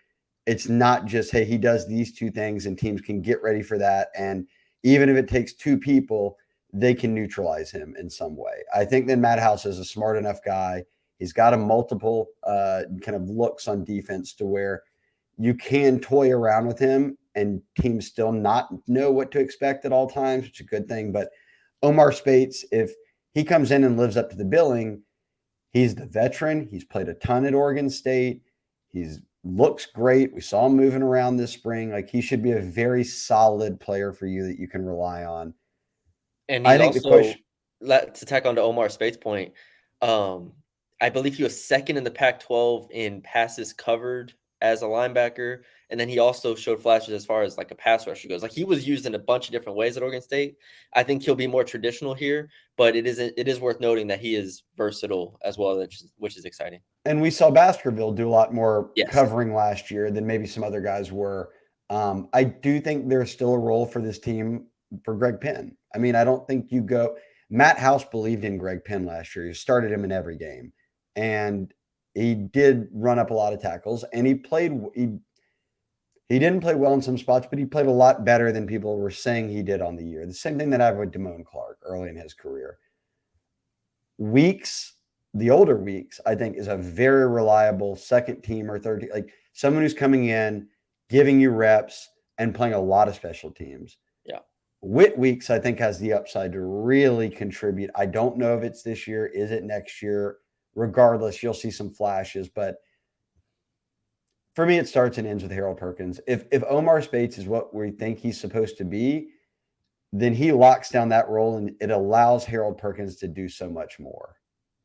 it's not just, hey, he does these two things and teams can get ready for that. And even if it takes two people, they can neutralize him in some way. I think that Matt House is a smart enough guy. He's got a multiple kind of looks on defense to where you can toy around with him and teams still not know what to expect at all times, which is a good thing. But Omar Spates, if he comes in and lives up to the billing, he's the veteran. He's played a ton at Oregon State. He's looks great. We saw him moving around this spring. Like, he should be a very solid player for you that you can rely on. And I he's think the also, question, to tack on to Omar Spate's point, I believe he was second in the Pac-12 in passes covered as a linebacker, and then he also showed flashes as far as like a pass rusher goes. Like, he was used in a bunch of different ways at Oregon State. I think he'll be more traditional here, but it is worth noting that he is versatile as well, which is exciting. and we saw Baskerville do a lot more Yes. covering last year than maybe some other guys were. I do think there's still a role for this team for Greg Penn. I mean, I don't think you go. Matt House believed in Greg Penn last year. He started him in every game, and he did run up a lot of tackles, and he played. He didn't play well in some spots, but he played a lot better than people were saying he did on the year. The same thing that I have with Damone Clark early in his career. Weeks, the older Weeks, I think, is a very reliable second team or third team, like someone who's coming in, giving you reps, and playing a lot of special teams. Yeah. Whit Weeks, I think, has the upside to really contribute. I don't know if it's this year. Is it next year? Regardless, you'll see some flashes. But for me, it starts and ends with Harold Perkins. If Omar Spates is what we think he's supposed to be, then he locks down that role, and it allows Harold Perkins to do so much more.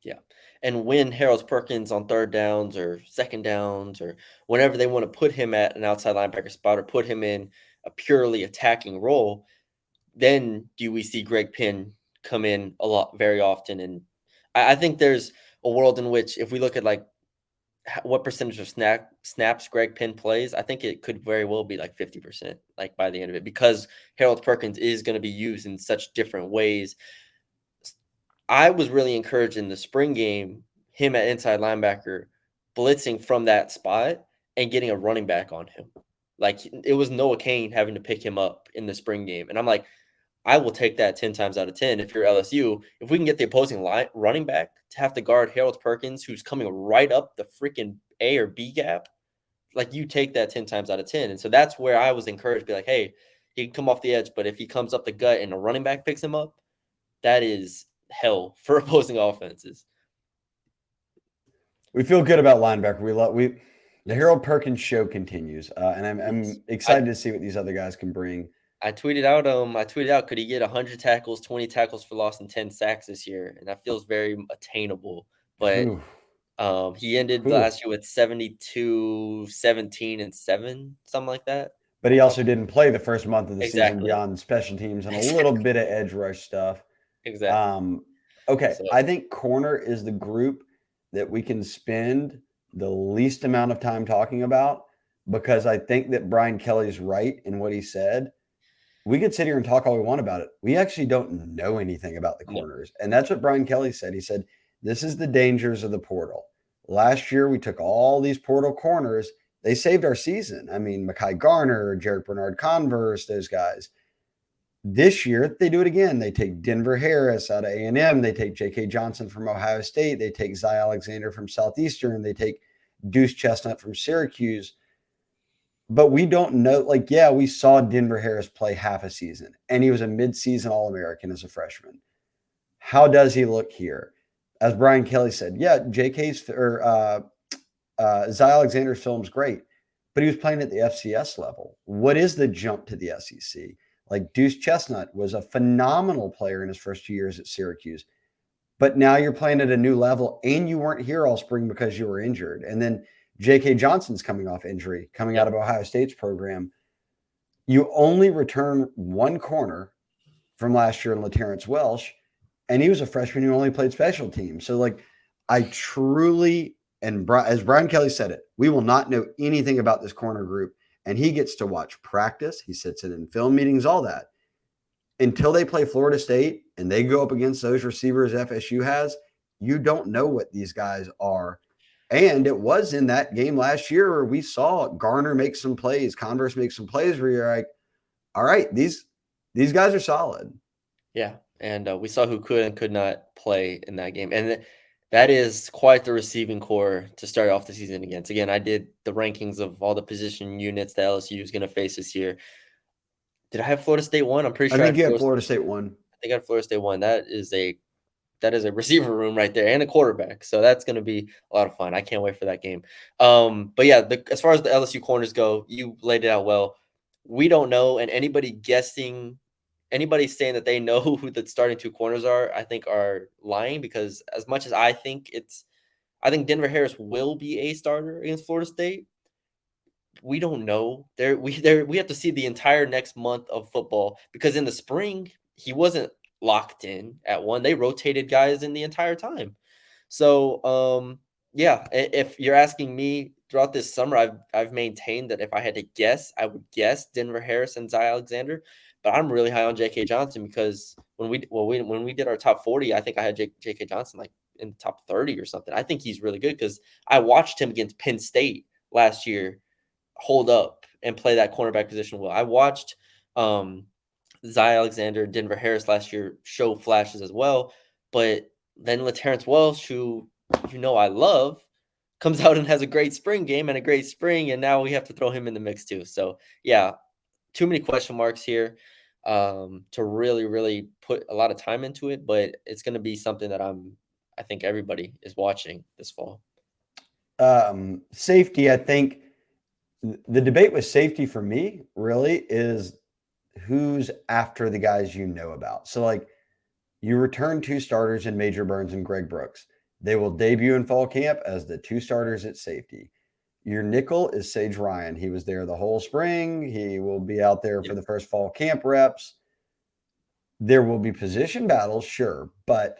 Yeah. And when Harold Perkins on third downs or second downs or whenever they want to put him at an outside linebacker spot or put him in a purely attacking role, then do we see Greg Penn come in very often. And I think there's a world in which if we look at like what percentage of snaps Greg Penn plays, I think it could very well be like 50%, like by the end of it, because Harold Perkins is going to be used in such different ways. I was really encouraged in the spring game, him at inside linebacker, blitzing from that spot and getting a running back on him. Like, it was Noah Cain having to pick him up in the spring game. And I'm like, I will take that 10 times out of 10 if you're LSU. If we can get the opposing running back to have to guard Harold Perkins, who's coming right up the freaking A or B gap, like, you take that 10 times out of 10. And so that's where I was encouraged to be like, hey, he can come off the edge, but if he comes up the gut and a running back picks him up, that is hell for opposing offenses. We feel good about linebacker. The Harold Perkins show continues, and I'm excited to see what these other guys can bring. I tweeted out, could he get 100 tackles, 20 tackles for loss, and 10 sacks this year? And that feels very attainable. But he ended last year with 72, 17, and 7, something like that. But he also didn't play the first month of the season beyond special teams and a little bit of edge rush stuff. Exactly. Okay, so I think corner is the group that we can spend the least amount of time talking about, because I think that Brian Kelly's right in what he said. We could sit here and talk all we want about it. We actually don't know anything about the corners. And that's what Brian Kelly said. He said, this is the dangers of the portal. Last year, we took all these portal corners. They saved our season. I mean, Mekhi Garner, Jarek Bernard-Converse, those guys. This year, they do it again. They take Denver Harris out of A&M. They take J.K. Johnson from Ohio State. They take Zy Alexander from Southeastern. They take Deuce Chestnut from Syracuse. But we don't know. Like, yeah, we saw Denver Harris play half a season, and he was a midseason All-American as a freshman. How does he look here? As Brian Kelly said, yeah, Zy Alexander's film's great, but he was playing at the FCS level. What is the jump to the SEC? Like, Deuce Chestnut was a phenomenal player in his first 2 years at Syracuse, but now you're playing at a new level, and you weren't here all spring because you were injured. And then J.K. Johnson's coming off injury, coming out of Ohio State's program. you only return one corner from last year in LaTerrence Welsh, and he was a freshman who only played special teams. So, like, I truly, and as Brian Kelly said it, we will not know anything about this corner group, and he gets to watch practice. He sits in film meetings, all that. Until they play Florida State and they go up against those receivers FSU has, you don't know what these guys are. And it was in that game last year where we saw Garner make some plays, Converse make some plays where you're like, all right, these guys are solid. Yeah, and we saw who could and could not play in that game, and that is quite the receiving core to start off the season against. Again, I did the rankings of all the position units that LSU is going to face this year. Did I have Florida State 1? I'm pretty I sure I think had you had Florida State 1. I think I had Florida State 1. That is a receiver room right there and a quarterback. So that's going to be a lot of fun. I can't wait for that game. But yeah, as far as the LSU corners go, you laid it out well. We don't know, and anybody saying that they know who the starting two corners are lying, because as much as I think Denver Harris will be a starter against Florida State. We don't know. We have to see the entire next month of football, because in the spring he wasn't locked in at one. They rotated guys in the entire time. So yeah, if you're asking me, throughout this summer, I've maintained that if I had to guess, I would guess Denver Harris and Zy Alexander. But I'm really high on J.K. Johnson, because when we did our top 40, I think I had J.K. Johnson like in the top 30 or something. I think he's really good, because I watched him against Penn State last year hold up and play that cornerback position well. I watched Zy Alexander and Denver Harris last year show flashes as well, but then LaTerrence Welsh, who I love, comes out and has a great spring game and a great spring, and now we have to throw him in the mix too. So yeah, too many question marks here to really, really put a lot of time into it, but it's going to be something that I think everybody is watching this fall. Safety, I think the debate with safety for me really is who's after the guys you know about. So, like, you return two starters in Major Burns and Greg Brooks. They will debut in fall camp as the two starters at safety. Your nickel is Sage Ryan. He was there the whole spring. He will be out there for the first fall camp reps. There will be position battles, sure, but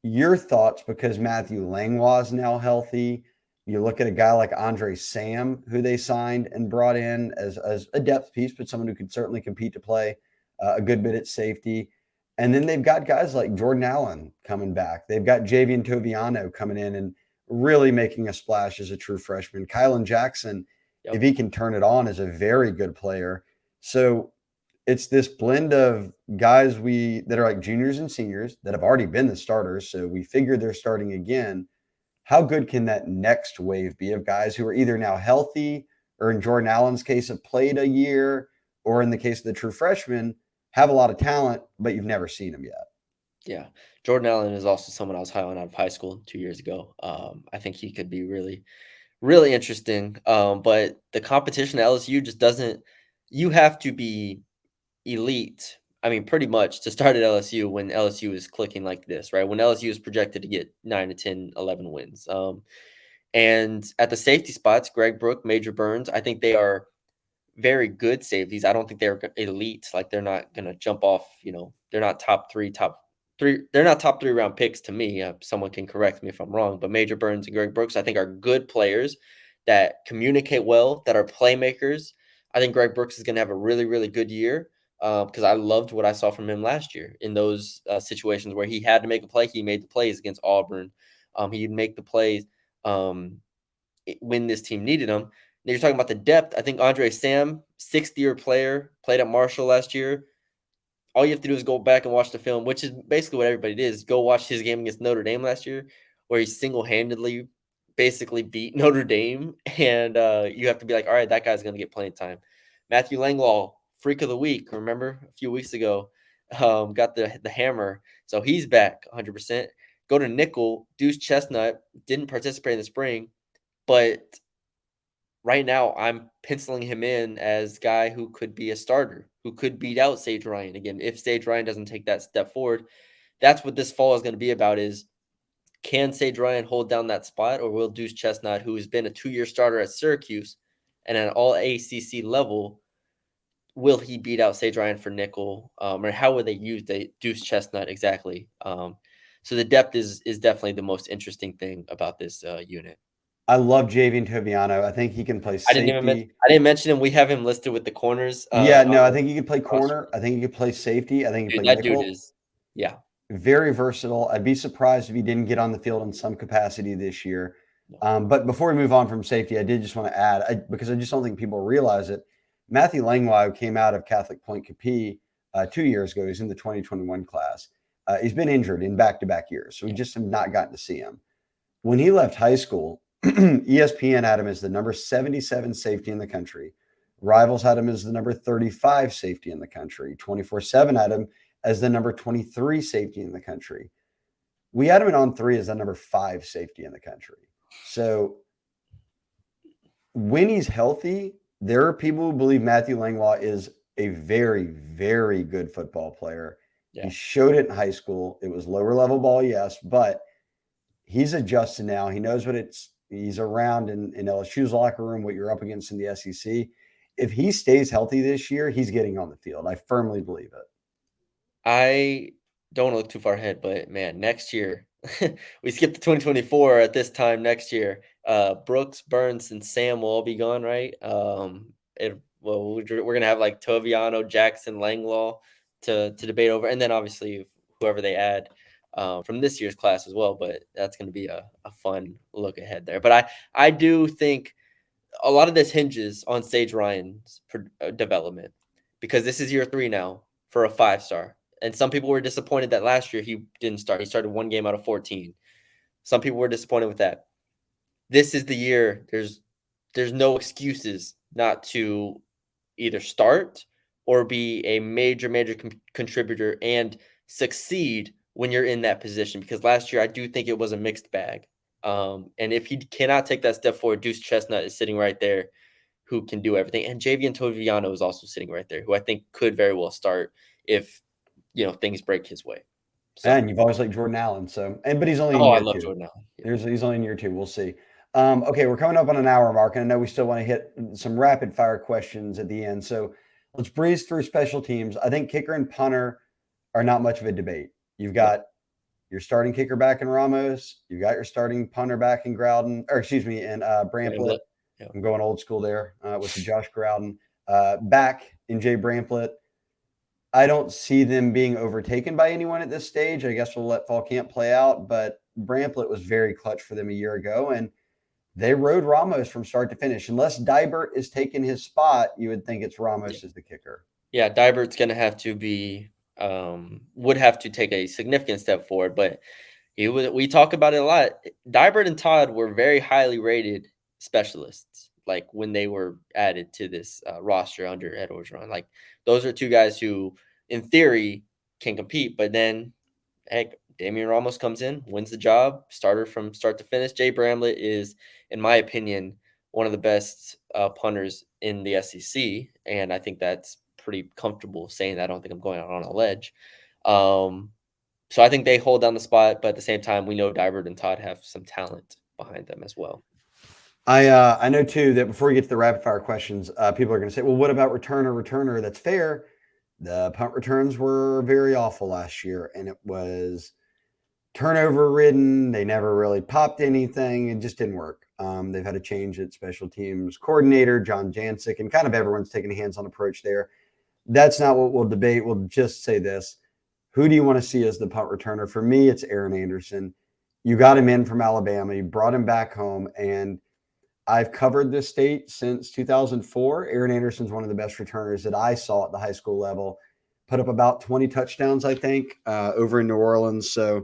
your thoughts, because Matthew Langlois is now healthy. You look at a guy like Andre Sam, who they signed and brought in as a depth piece, but someone who could certainly compete to play a good bit at safety. And then they've got guys like Jordan Allen coming back. They've got Javian Toviano coming in and really making a splash as a true freshman. Kylan Jackson, if he can turn it on, is a very good player. So it's this blend of guys that are like juniors and seniors that have already been the starters. So we figure they're starting again. How good can that next wave be of guys who are either now healthy, or in Jordan Allen's case have played a year, or in the case of the true freshman, have a lot of talent, but you've never seen them yet? Yeah. Jordan Allen is also someone I was high on out of high school 2 years ago. I think he could be really, really interesting. But the competition at LSU just doesn't, you have to be elite. I mean, pretty much to start at LSU when LSU is clicking like this, right? When LSU is projected to get 9 to 10, 11 wins. And at the safety spots, Greg Brook, Major Burns, I think they are very good safeties. I don't think they're elite. Like, they're not going to jump off, they're not top three. They're not top 3 round picks to me. Someone can correct me if I'm wrong, but Major Burns and Greg Brooks, I think, are good players that communicate well, that are playmakers. I think Greg Brooks is going to have a really, really good year, because I loved what I saw from him last year in those situations where he had to make a play. He made the plays against Auburn. He'd make the plays when this team needed him. Now you're talking about the depth. I think Andre Sam, 6th-year player, played at Marshall last year. All you have to do is go back and watch the film, which is basically what everybody did, is go watch his game against Notre Dame last year, where he single-handedly basically beat Notre Dame. And you have to be like, all right, that guy's going to get playing time. Matthew Langlaw, freak of the week, remember a few weeks ago, got the hammer. So he's back 100%. Go to nickel. Deuce Chestnut didn't participate in the spring, but right now I'm penciling him in as guy who could be a starter, who could beat out Sage Ryan again. If Sage Ryan doesn't take that step forward, that's what this fall is going to be about, is can Sage Ryan hold down that spot, or will Deuce Chestnut, who has been a 2-year starter at Syracuse and at an all ACC level, will he beat out Sage Ryan for nickel, or how will they use the Deuce Chestnut exactly? So the depth is definitely the most interesting thing about this unit. I love Javian Toviano. I think he can play safety. I didn't mention him. We have him listed with the corners. Yeah, no, I On think he could play the roster. corner. I think he could play safety. I think he could Dude, play that dude nickel. is, yeah. Very versatile. I'd be surprised if he didn't get on the field in some capacity this year. No. But before we move on from safety, I did just want to add, because I just don't think people realize it, Matthew Langlois, who came out of Catholic Point Capee 2 years ago, he's in the 2021 class. He's been injured in back-to-back years, so we just have not gotten to see him. When he left high school, ESPN had him as the number 77 safety in the country. Rivals had him as the number 35 safety in the country. 24/7 had him as the number 23 safety in the country. We had him in On3 as the number 5 safety in the country. So when he's healthy, there are people who believe Matthew Langlois is a very, very good football player. Yeah. He showed it in high school. It was lower level ball, yes, but he's adjusted now. He knows what he's around in LSU's locker room, what you're up against in the SEC. If he stays healthy this year, he's getting on the field. I firmly believe it. I don't look too far ahead, but man, next year we skipped to 2024 at this time next year. Brooks, Burns, and Sam will all be gone, right? We're gonna have like Toviano, Jackson, Langlaw to debate over, and then obviously whoever they add from this year's class as well. But that's gonna be a fun look ahead there. But I do think a lot of this hinges on Sage Ryan's development, because this is year 3 now for a 5-star. And some people were disappointed that last year he didn't start. He started 1 game out of 14. Some people were disappointed with that. This is the year. There's no excuses not to either start or be a major contributor and succeed when you're in that position. Because last year I do think it was a mixed bag. And if he cannot take that step forward, Deuce Chestnut is sitting right there who can do everything. And Javian Toviano is also sitting right there, who I think could very well start if things break his way. So. And you've always liked Jordan Allen, but he's only in I year love 2. Jordan Allen. Yeah. He's only in year 2. We'll see. Okay, we're coming up on an hour mark, and I know we still want to hit some rapid fire questions at the end. So let's breeze through special teams. I think kicker and punter are not much of a debate. You've got your starting kicker back in Ramos. You've got your starting punter back in Groudon, in Bramblett. Yeah. I'm going old school there with the Josh Groudon. Back in Jay Bramblett. I don't see them being overtaken by anyone at this stage. I guess we'll let fall camp play out, but Bramblett was very clutch for them a year ago, and they rode Ramos from start to finish. Unless Dybert is taking his spot, you would think it's Ramos as the kicker. Yeah, Dybert's going to have to be would have to take a significant step forward, but we talk about it a lot. Dybert and Todd were very highly rated specialists, like when they were added to this roster under Ed Orgeron. Like those are two guys who, in theory, can compete, but then, heck, Damian Ramos comes in, wins the job, starter from start to finish. Jay Bramblett is, in my opinion, one of the best punters in the SEC, and I think that's pretty comfortable saying that. I don't think I'm going out on a ledge. So I think they hold down the spot, but at the same time, we know Dybert and Todd have some talent behind them as well. I know too that before we get to the rapid fire questions, people are going to say, "Well, what about returner?" That's fair. The punt returns were very awful last year, and it was turnover ridden. They never really popped anything. It just didn't work. They've had a change at special teams coordinator, John Jancic, and kind of everyone's taking a hands-on approach there. That's not what we'll debate. We'll just say this. Who do you want to see as the punt returner? For me, it's Aaron Anderson. You got him in from Alabama. You brought him back home, and I've covered this state since 2004. Aaron Anderson's one of the best returners that I saw at the high school level. Put up about 20 touchdowns, I think, over in New Orleans. So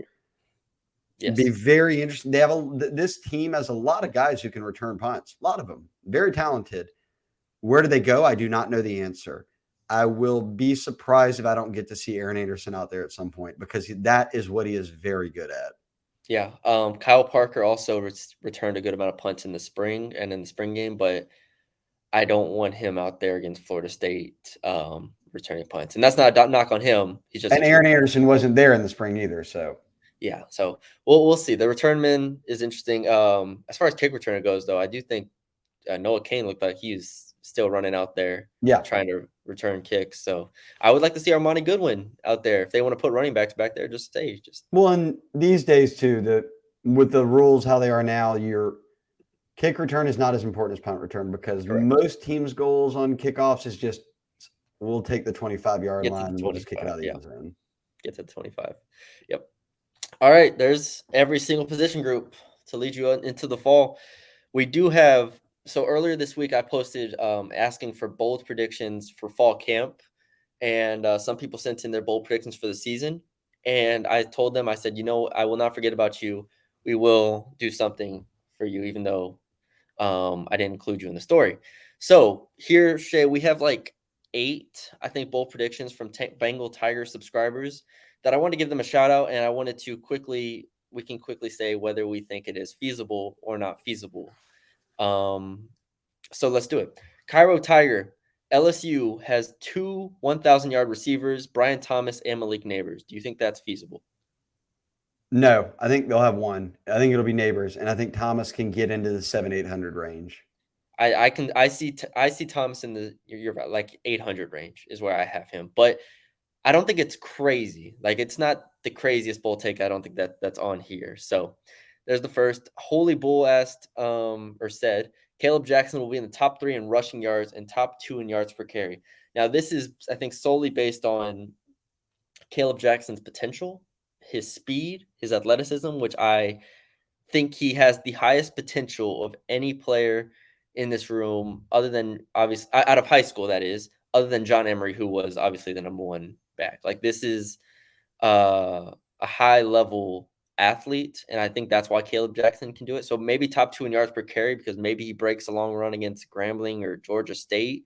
it'd be very interesting. They have this team has a lot of guys who can return punts. A lot of them. Very talented. Where do they go? I do not know the answer. I will be surprised if I don't get to see Aaron Anderson out there at some point, because that is what he is very good at. Yeah. Kyle Parker also returned a good amount of punts in the spring and in the spring game, but I don't want him out there against Florida State returning punts. And that's not a knock on him. He's just Aaron Anderson wasn't there in the spring either. So yeah. So we'll see. The return man is interesting. As far as kick returner goes, though, I do think Noah Kane looked like he's still running out there, Yeah. trying to return kicks. So I would like to see Armani Goodwin out there. If they want to put running backs back there, just stay. Well, and these days too, with the rules how they are now, your kick return is not as important as punt return because correct. most teams' goals on kickoffs is just we'll take the 25-yard line and we'll just kick it out of the end zone. Get to the 25. Yep. All right. There's every single position group to lead you into the fall. We do have. So earlier this week, I posted asking for bold predictions for fall camp, and some people sent in their bold predictions for the season. And I told them, I said, I will not forget about you. We will do something for you, even though I didn't include you in the story. So here, Shea, we have like 8, I think, bold predictions from Bengal Tiger subscribers that I want to give them a shout out, and I wanted to we can quickly say whether we think it is feasible or not feasible. So let's do it. Cairo Tiger, LSU has 2 1,000-yard receivers, Brian Thomas and Malik Neighbors. Do you think that's feasible? No, I think they'll have one. I think it'll be Neighbors, and I think Thomas can get into the 700-800 range. I see Thomas in the you're right, like 800 range is where I have him, but I don't think it's crazy. Like, it's not the craziest bull take. I don't think that's on here. So there's the first. Holy Bull asked or said Caleb Jackson will be in the top 3 in rushing yards and top 2 in yards per carry. Now, this is, I think, solely based on Caleb Jackson's potential, his speed, his athleticism, which I think he has the highest potential of any player in this room, other than obviously out of high school, that is, other than John Emery, who was obviously the number 1 back. Like, this is a high level athlete, and I think that's why Caleb Jackson can do it. So maybe top 2 in yards per carry because maybe he breaks a long run against Grambling or Georgia State.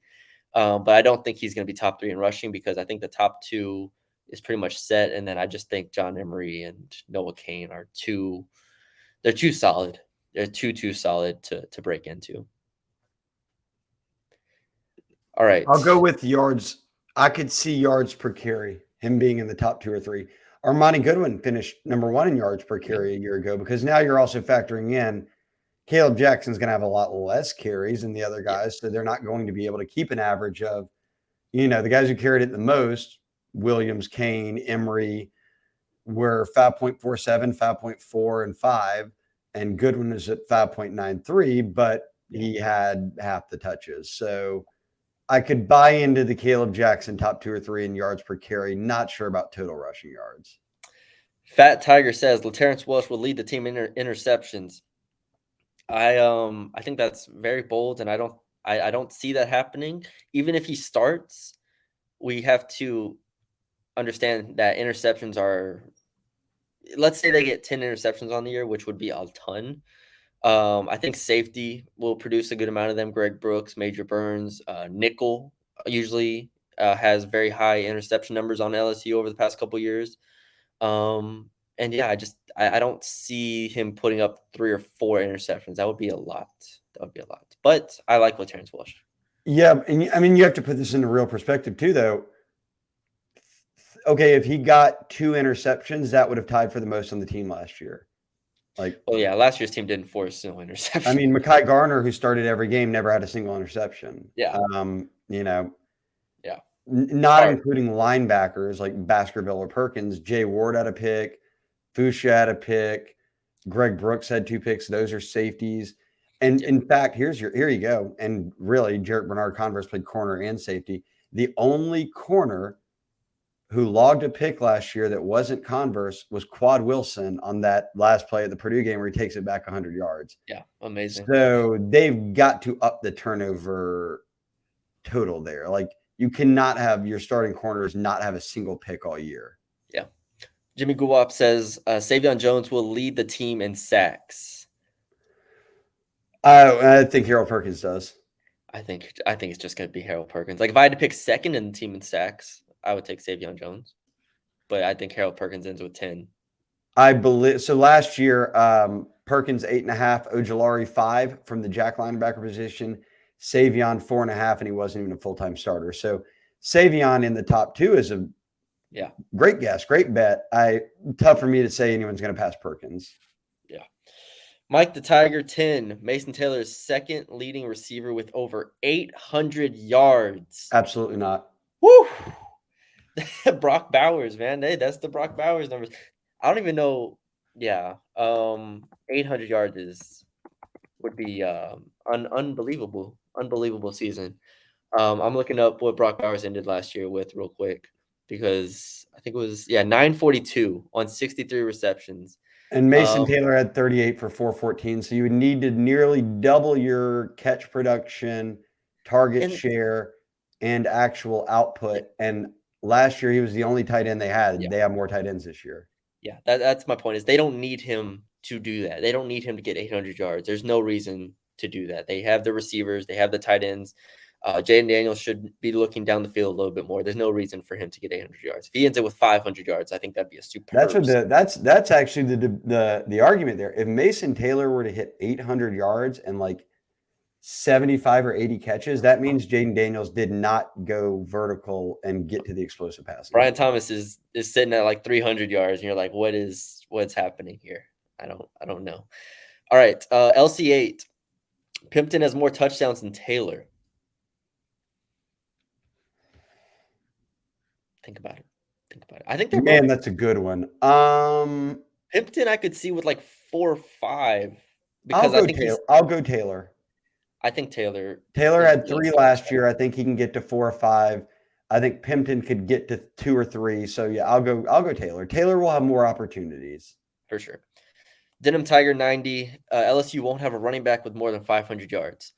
But I don't think he's going to be top 3 in rushing because I think the top 2 is pretty much set, and then I just think John Emery and Noah Cain are they're too solid. They're too solid to break into. All right. I'll go with yards. I could see yards per carry, him being in the top 2 or 3. Armani Goodwin finished number 1 in yards per carry a year ago because now you're also factoring in Caleb Jackson's going to have a lot less carries than the other guys, so they're not going to be able to keep an average of, the guys who carried it the most, Williams, Cain, Emery, were 5.47, 5.4, and 5, and Goodwin is at 5.93, but he had half the touches. So I could buy into the Caleb Jackson top 2 or 3 in yards per carry. Not sure about total rushing yards. Fat Tiger says LaTerrence Welsh will lead the team in interceptions. I think that's very bold, and I don't see that happening. Even if he starts, we have to understand that interceptions are. Let's say they get 10 interceptions on the year, which would be a ton. I think safety will produce a good amount of them. Greg Brooks, Major Burns, nickel usually has very high interception numbers on LSU over the past couple years. And yeah, I don't see him putting up 3 or 4 interceptions. That would be a lot. But I like LaTerrence Welsh. Yeah, and I mean you have to put this into real perspective too, though. Okay, if he got 2 interceptions, that would have tied for the most on the team last year. Well, yeah, last year's team didn't force no interception. I mean, Mekhi Garner, who started every game, never had a single interception. Yeah. Yeah. Not including linebackers like Baskerville or Perkins. Jay Ward had a pick. Fuchsia had a pick. Greg Brooks had 2 picks. Those are safeties. And in fact, here you go. And really, Jarrett Bernard-Converse played corner and safety. The only corner who logged a pick last year that wasn't Converse was Quad Wilson on that last play at the Purdue game where he takes it back 100 yards. Yeah, amazing. So they've got to up the turnover total there. Like, you cannot have your starting corners not have a single pick all year. Yeah. Jimmy Guwap says Savion Jones will lead the team in sacks. I think Harold Perkins does. I think it's just going to be Harold Perkins. Like, if I had to pick second in the team in sacks, I would take Savion Jones. But I think Harold Perkins ends with 10. I believe so. Last year, Perkins 8.5, Ojulari 5 from the jack linebacker position, Savion 4.5, and he wasn't even a full-time starter. So Savion in the top 2 is a great guess, great bet. Tough for me to say anyone's going to pass Perkins. Yeah. Mike the Tiger 10. Mason Taylor is second leading receiver with over 800 yards. Absolutely not. Woo! Brock Bowers, man. Hey, that's the Brock Bowers numbers. I don't even know. Yeah. 800 yards would be unbelievable. Unbelievable season. I'm looking up what Brock Bowers ended last year with real quick because I think it was 942 on 63 receptions. And Mason Um, Taylor had 38 for 414. So you would need to nearly double your catch production, target and share, and actual yeah, output. And last year he was the only tight end they had. yeah, They have more tight ends this year. yeah. That's my point. Is they don't need him to do that. They don't need him to get 800 yards. There's no reason to do that. They have the receivers. They have the tight ends. Jaden Daniels should be looking down the field a little bit more. There's no reason for him to get 800 yards. If he ends up with 500 yards, I think that'd be a That's superb. what that's actually the argument there. If Mason Taylor were to hit 800 yards and like 75 or 80 catches, that means Jaden Daniels did not go vertical and get to the explosive passing Brian game. Thomas is sitting at like 300 yards, and you're like, what's happening here? I don't know. All right, LC8. Pimpton has more touchdowns than Taylor. Think about it. Think about it. I think they're both. Man, that's a good one. Pimpton, I could see with like 4 or 5 I'll because I go think Taylor. I'll go Taylor. I think Taylor Taylor is had 3 just last year. I think he can get to 4 or 5. I think Pimpton could get to 2 or 3. So yeah, I'll go Taylor. Taylor will have more opportunities. for sure. Denim Tiger 90. LSU won't have a running back with more than 500 yards.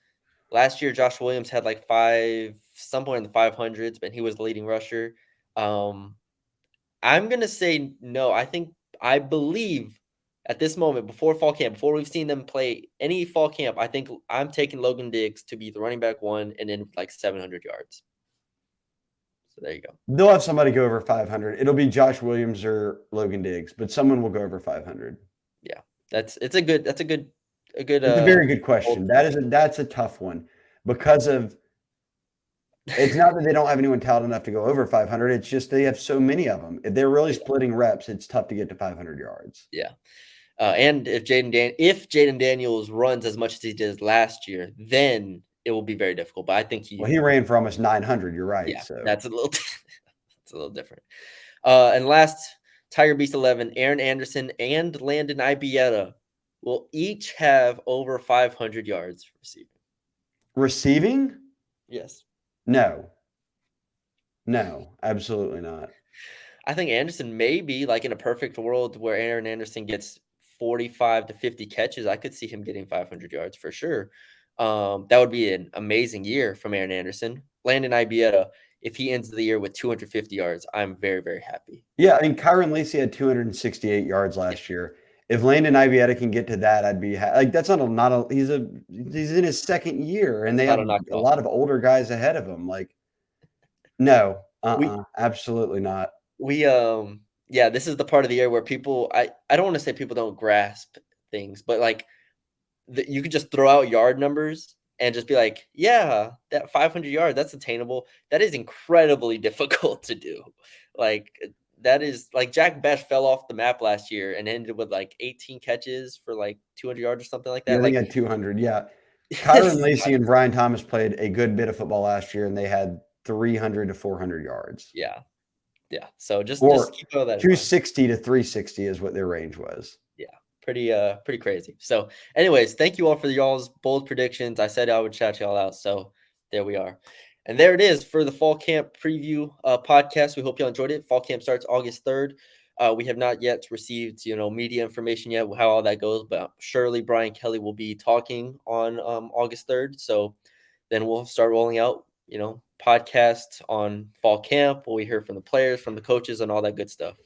Last year, Josh Williams had like somewhere in the 500s, but he was the leading rusher. I'm gonna say no. I believe at this moment, before fall camp, before we've seen them play any fall camp, I think I'm taking Logan Diggs to be the running back 1 and then like 700 yards. So there you go. They'll have somebody go over 500. It'll be Josh Williams or Logan Diggs, but someone will go over 500. Yeah, that's a good. It's a very good bold question. prediction. That's a tough one because of it's not that they don't have anyone talented enough to go over 500. It's just they have so many of them. If they're really splitting reps, it's tough to get to 500 yards. Yeah. And if Jaden Daniels runs as much as he did last year, then it will be very difficult. But I think Well, he ran for almost 900. You're right. yeah, So that's a little it's a little different. And last, Tiger Beast 11, Aaron Anderson and Landon Ibieta will each have over 500 yards receiving. receiving? Yes. No, absolutely not. I think Anderson may be like in a perfect world where Aaron Anderson gets 45 to 50 catches. I could see him getting 500 yards for sure. That would be an amazing year from Aaron Anderson. Landon Ibieta, if he ends the year with 250 yards, I'm very, very happy. Yeah, I mean, Kyron Lacey had 268 yards last year. If Landon Ibieta can get to that, I'd be like, that's not a he's in his second year, and they Not have a knock a off. lot of older guys ahead of him. Like, no, We absolutely not. we yeah, this is the part of the year where people I don't want to say people don't grasp things, but like you could just throw out yard numbers and just be like, yeah, that 500 yards, that's attainable. That is incredibly difficult to do. Like that is like Jack Bech fell off the map last year and ended with like 18 catches for like 200 yards or something like Yeah, that. I think Like he had 200. Yeah, this Kyron is Lacey and Brian Thomas played a good bit of football last year, and they had 300 to 400 yards, yeah, yeah. So just or keep all that in mind. 260 to 360 is what their range was. Yeah, pretty crazy. So, anyways, thank you all for y'all's bold predictions. I said I would shout y'all out, so there we are. And there it is for the fall camp preview podcast. We hope y'all enjoyed it. Fall camp starts August 3rd. We have not yet received, media information yet, how all that goes, but surely Brian Kelly will be talking on August 3rd. So then we'll start rolling out, podcasts on fall camp. Where we hear from the players, from the coaches, and all that good stuff.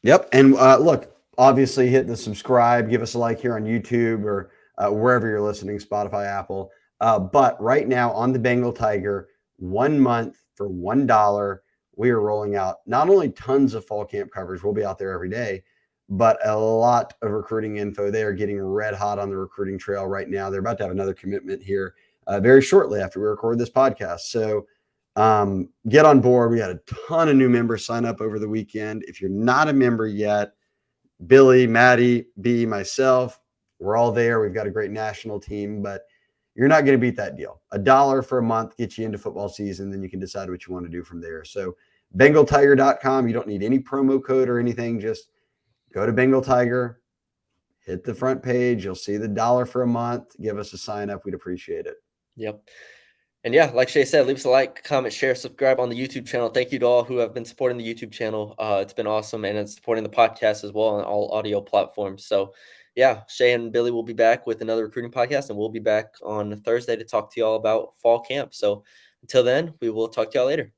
Yep. And look, obviously hit the subscribe, give us a like here on YouTube or wherever you're listening, Spotify, Apple. But right now on the Bengal Tiger, 1 month for $1, we are rolling out not only tons of fall camp coverage, we'll be out there every day, but a lot of recruiting info. They are getting red hot on the recruiting trail right now. They're about to have another commitment here very shortly after we record this podcast. So get on board. We had a ton of new members sign up over the weekend. If you're not a member yet, Billy, Maddie, B, myself, We're all there. We've got a great national team, but you're not going to beat that deal. $1 for a month gets you into football season, then you can decide what you want to do from there. So BengalTiger.com, you don't need any promo code or anything. Just go to Bengal Tiger, hit the front page. You'll see the $1 for a month. Give us a sign up. We'd appreciate it. Yep. And yeah, like Shea said, leave us a like, comment, share, subscribe on the YouTube channel. Thank you to all who have been supporting the YouTube channel. It's been awesome, and it's supporting the podcast as well on all audio platforms. So yeah, Shea and Billy will be back with another recruiting podcast, and we'll be back on Thursday to talk to y'all about fall camp. So until then, we will talk to y'all later.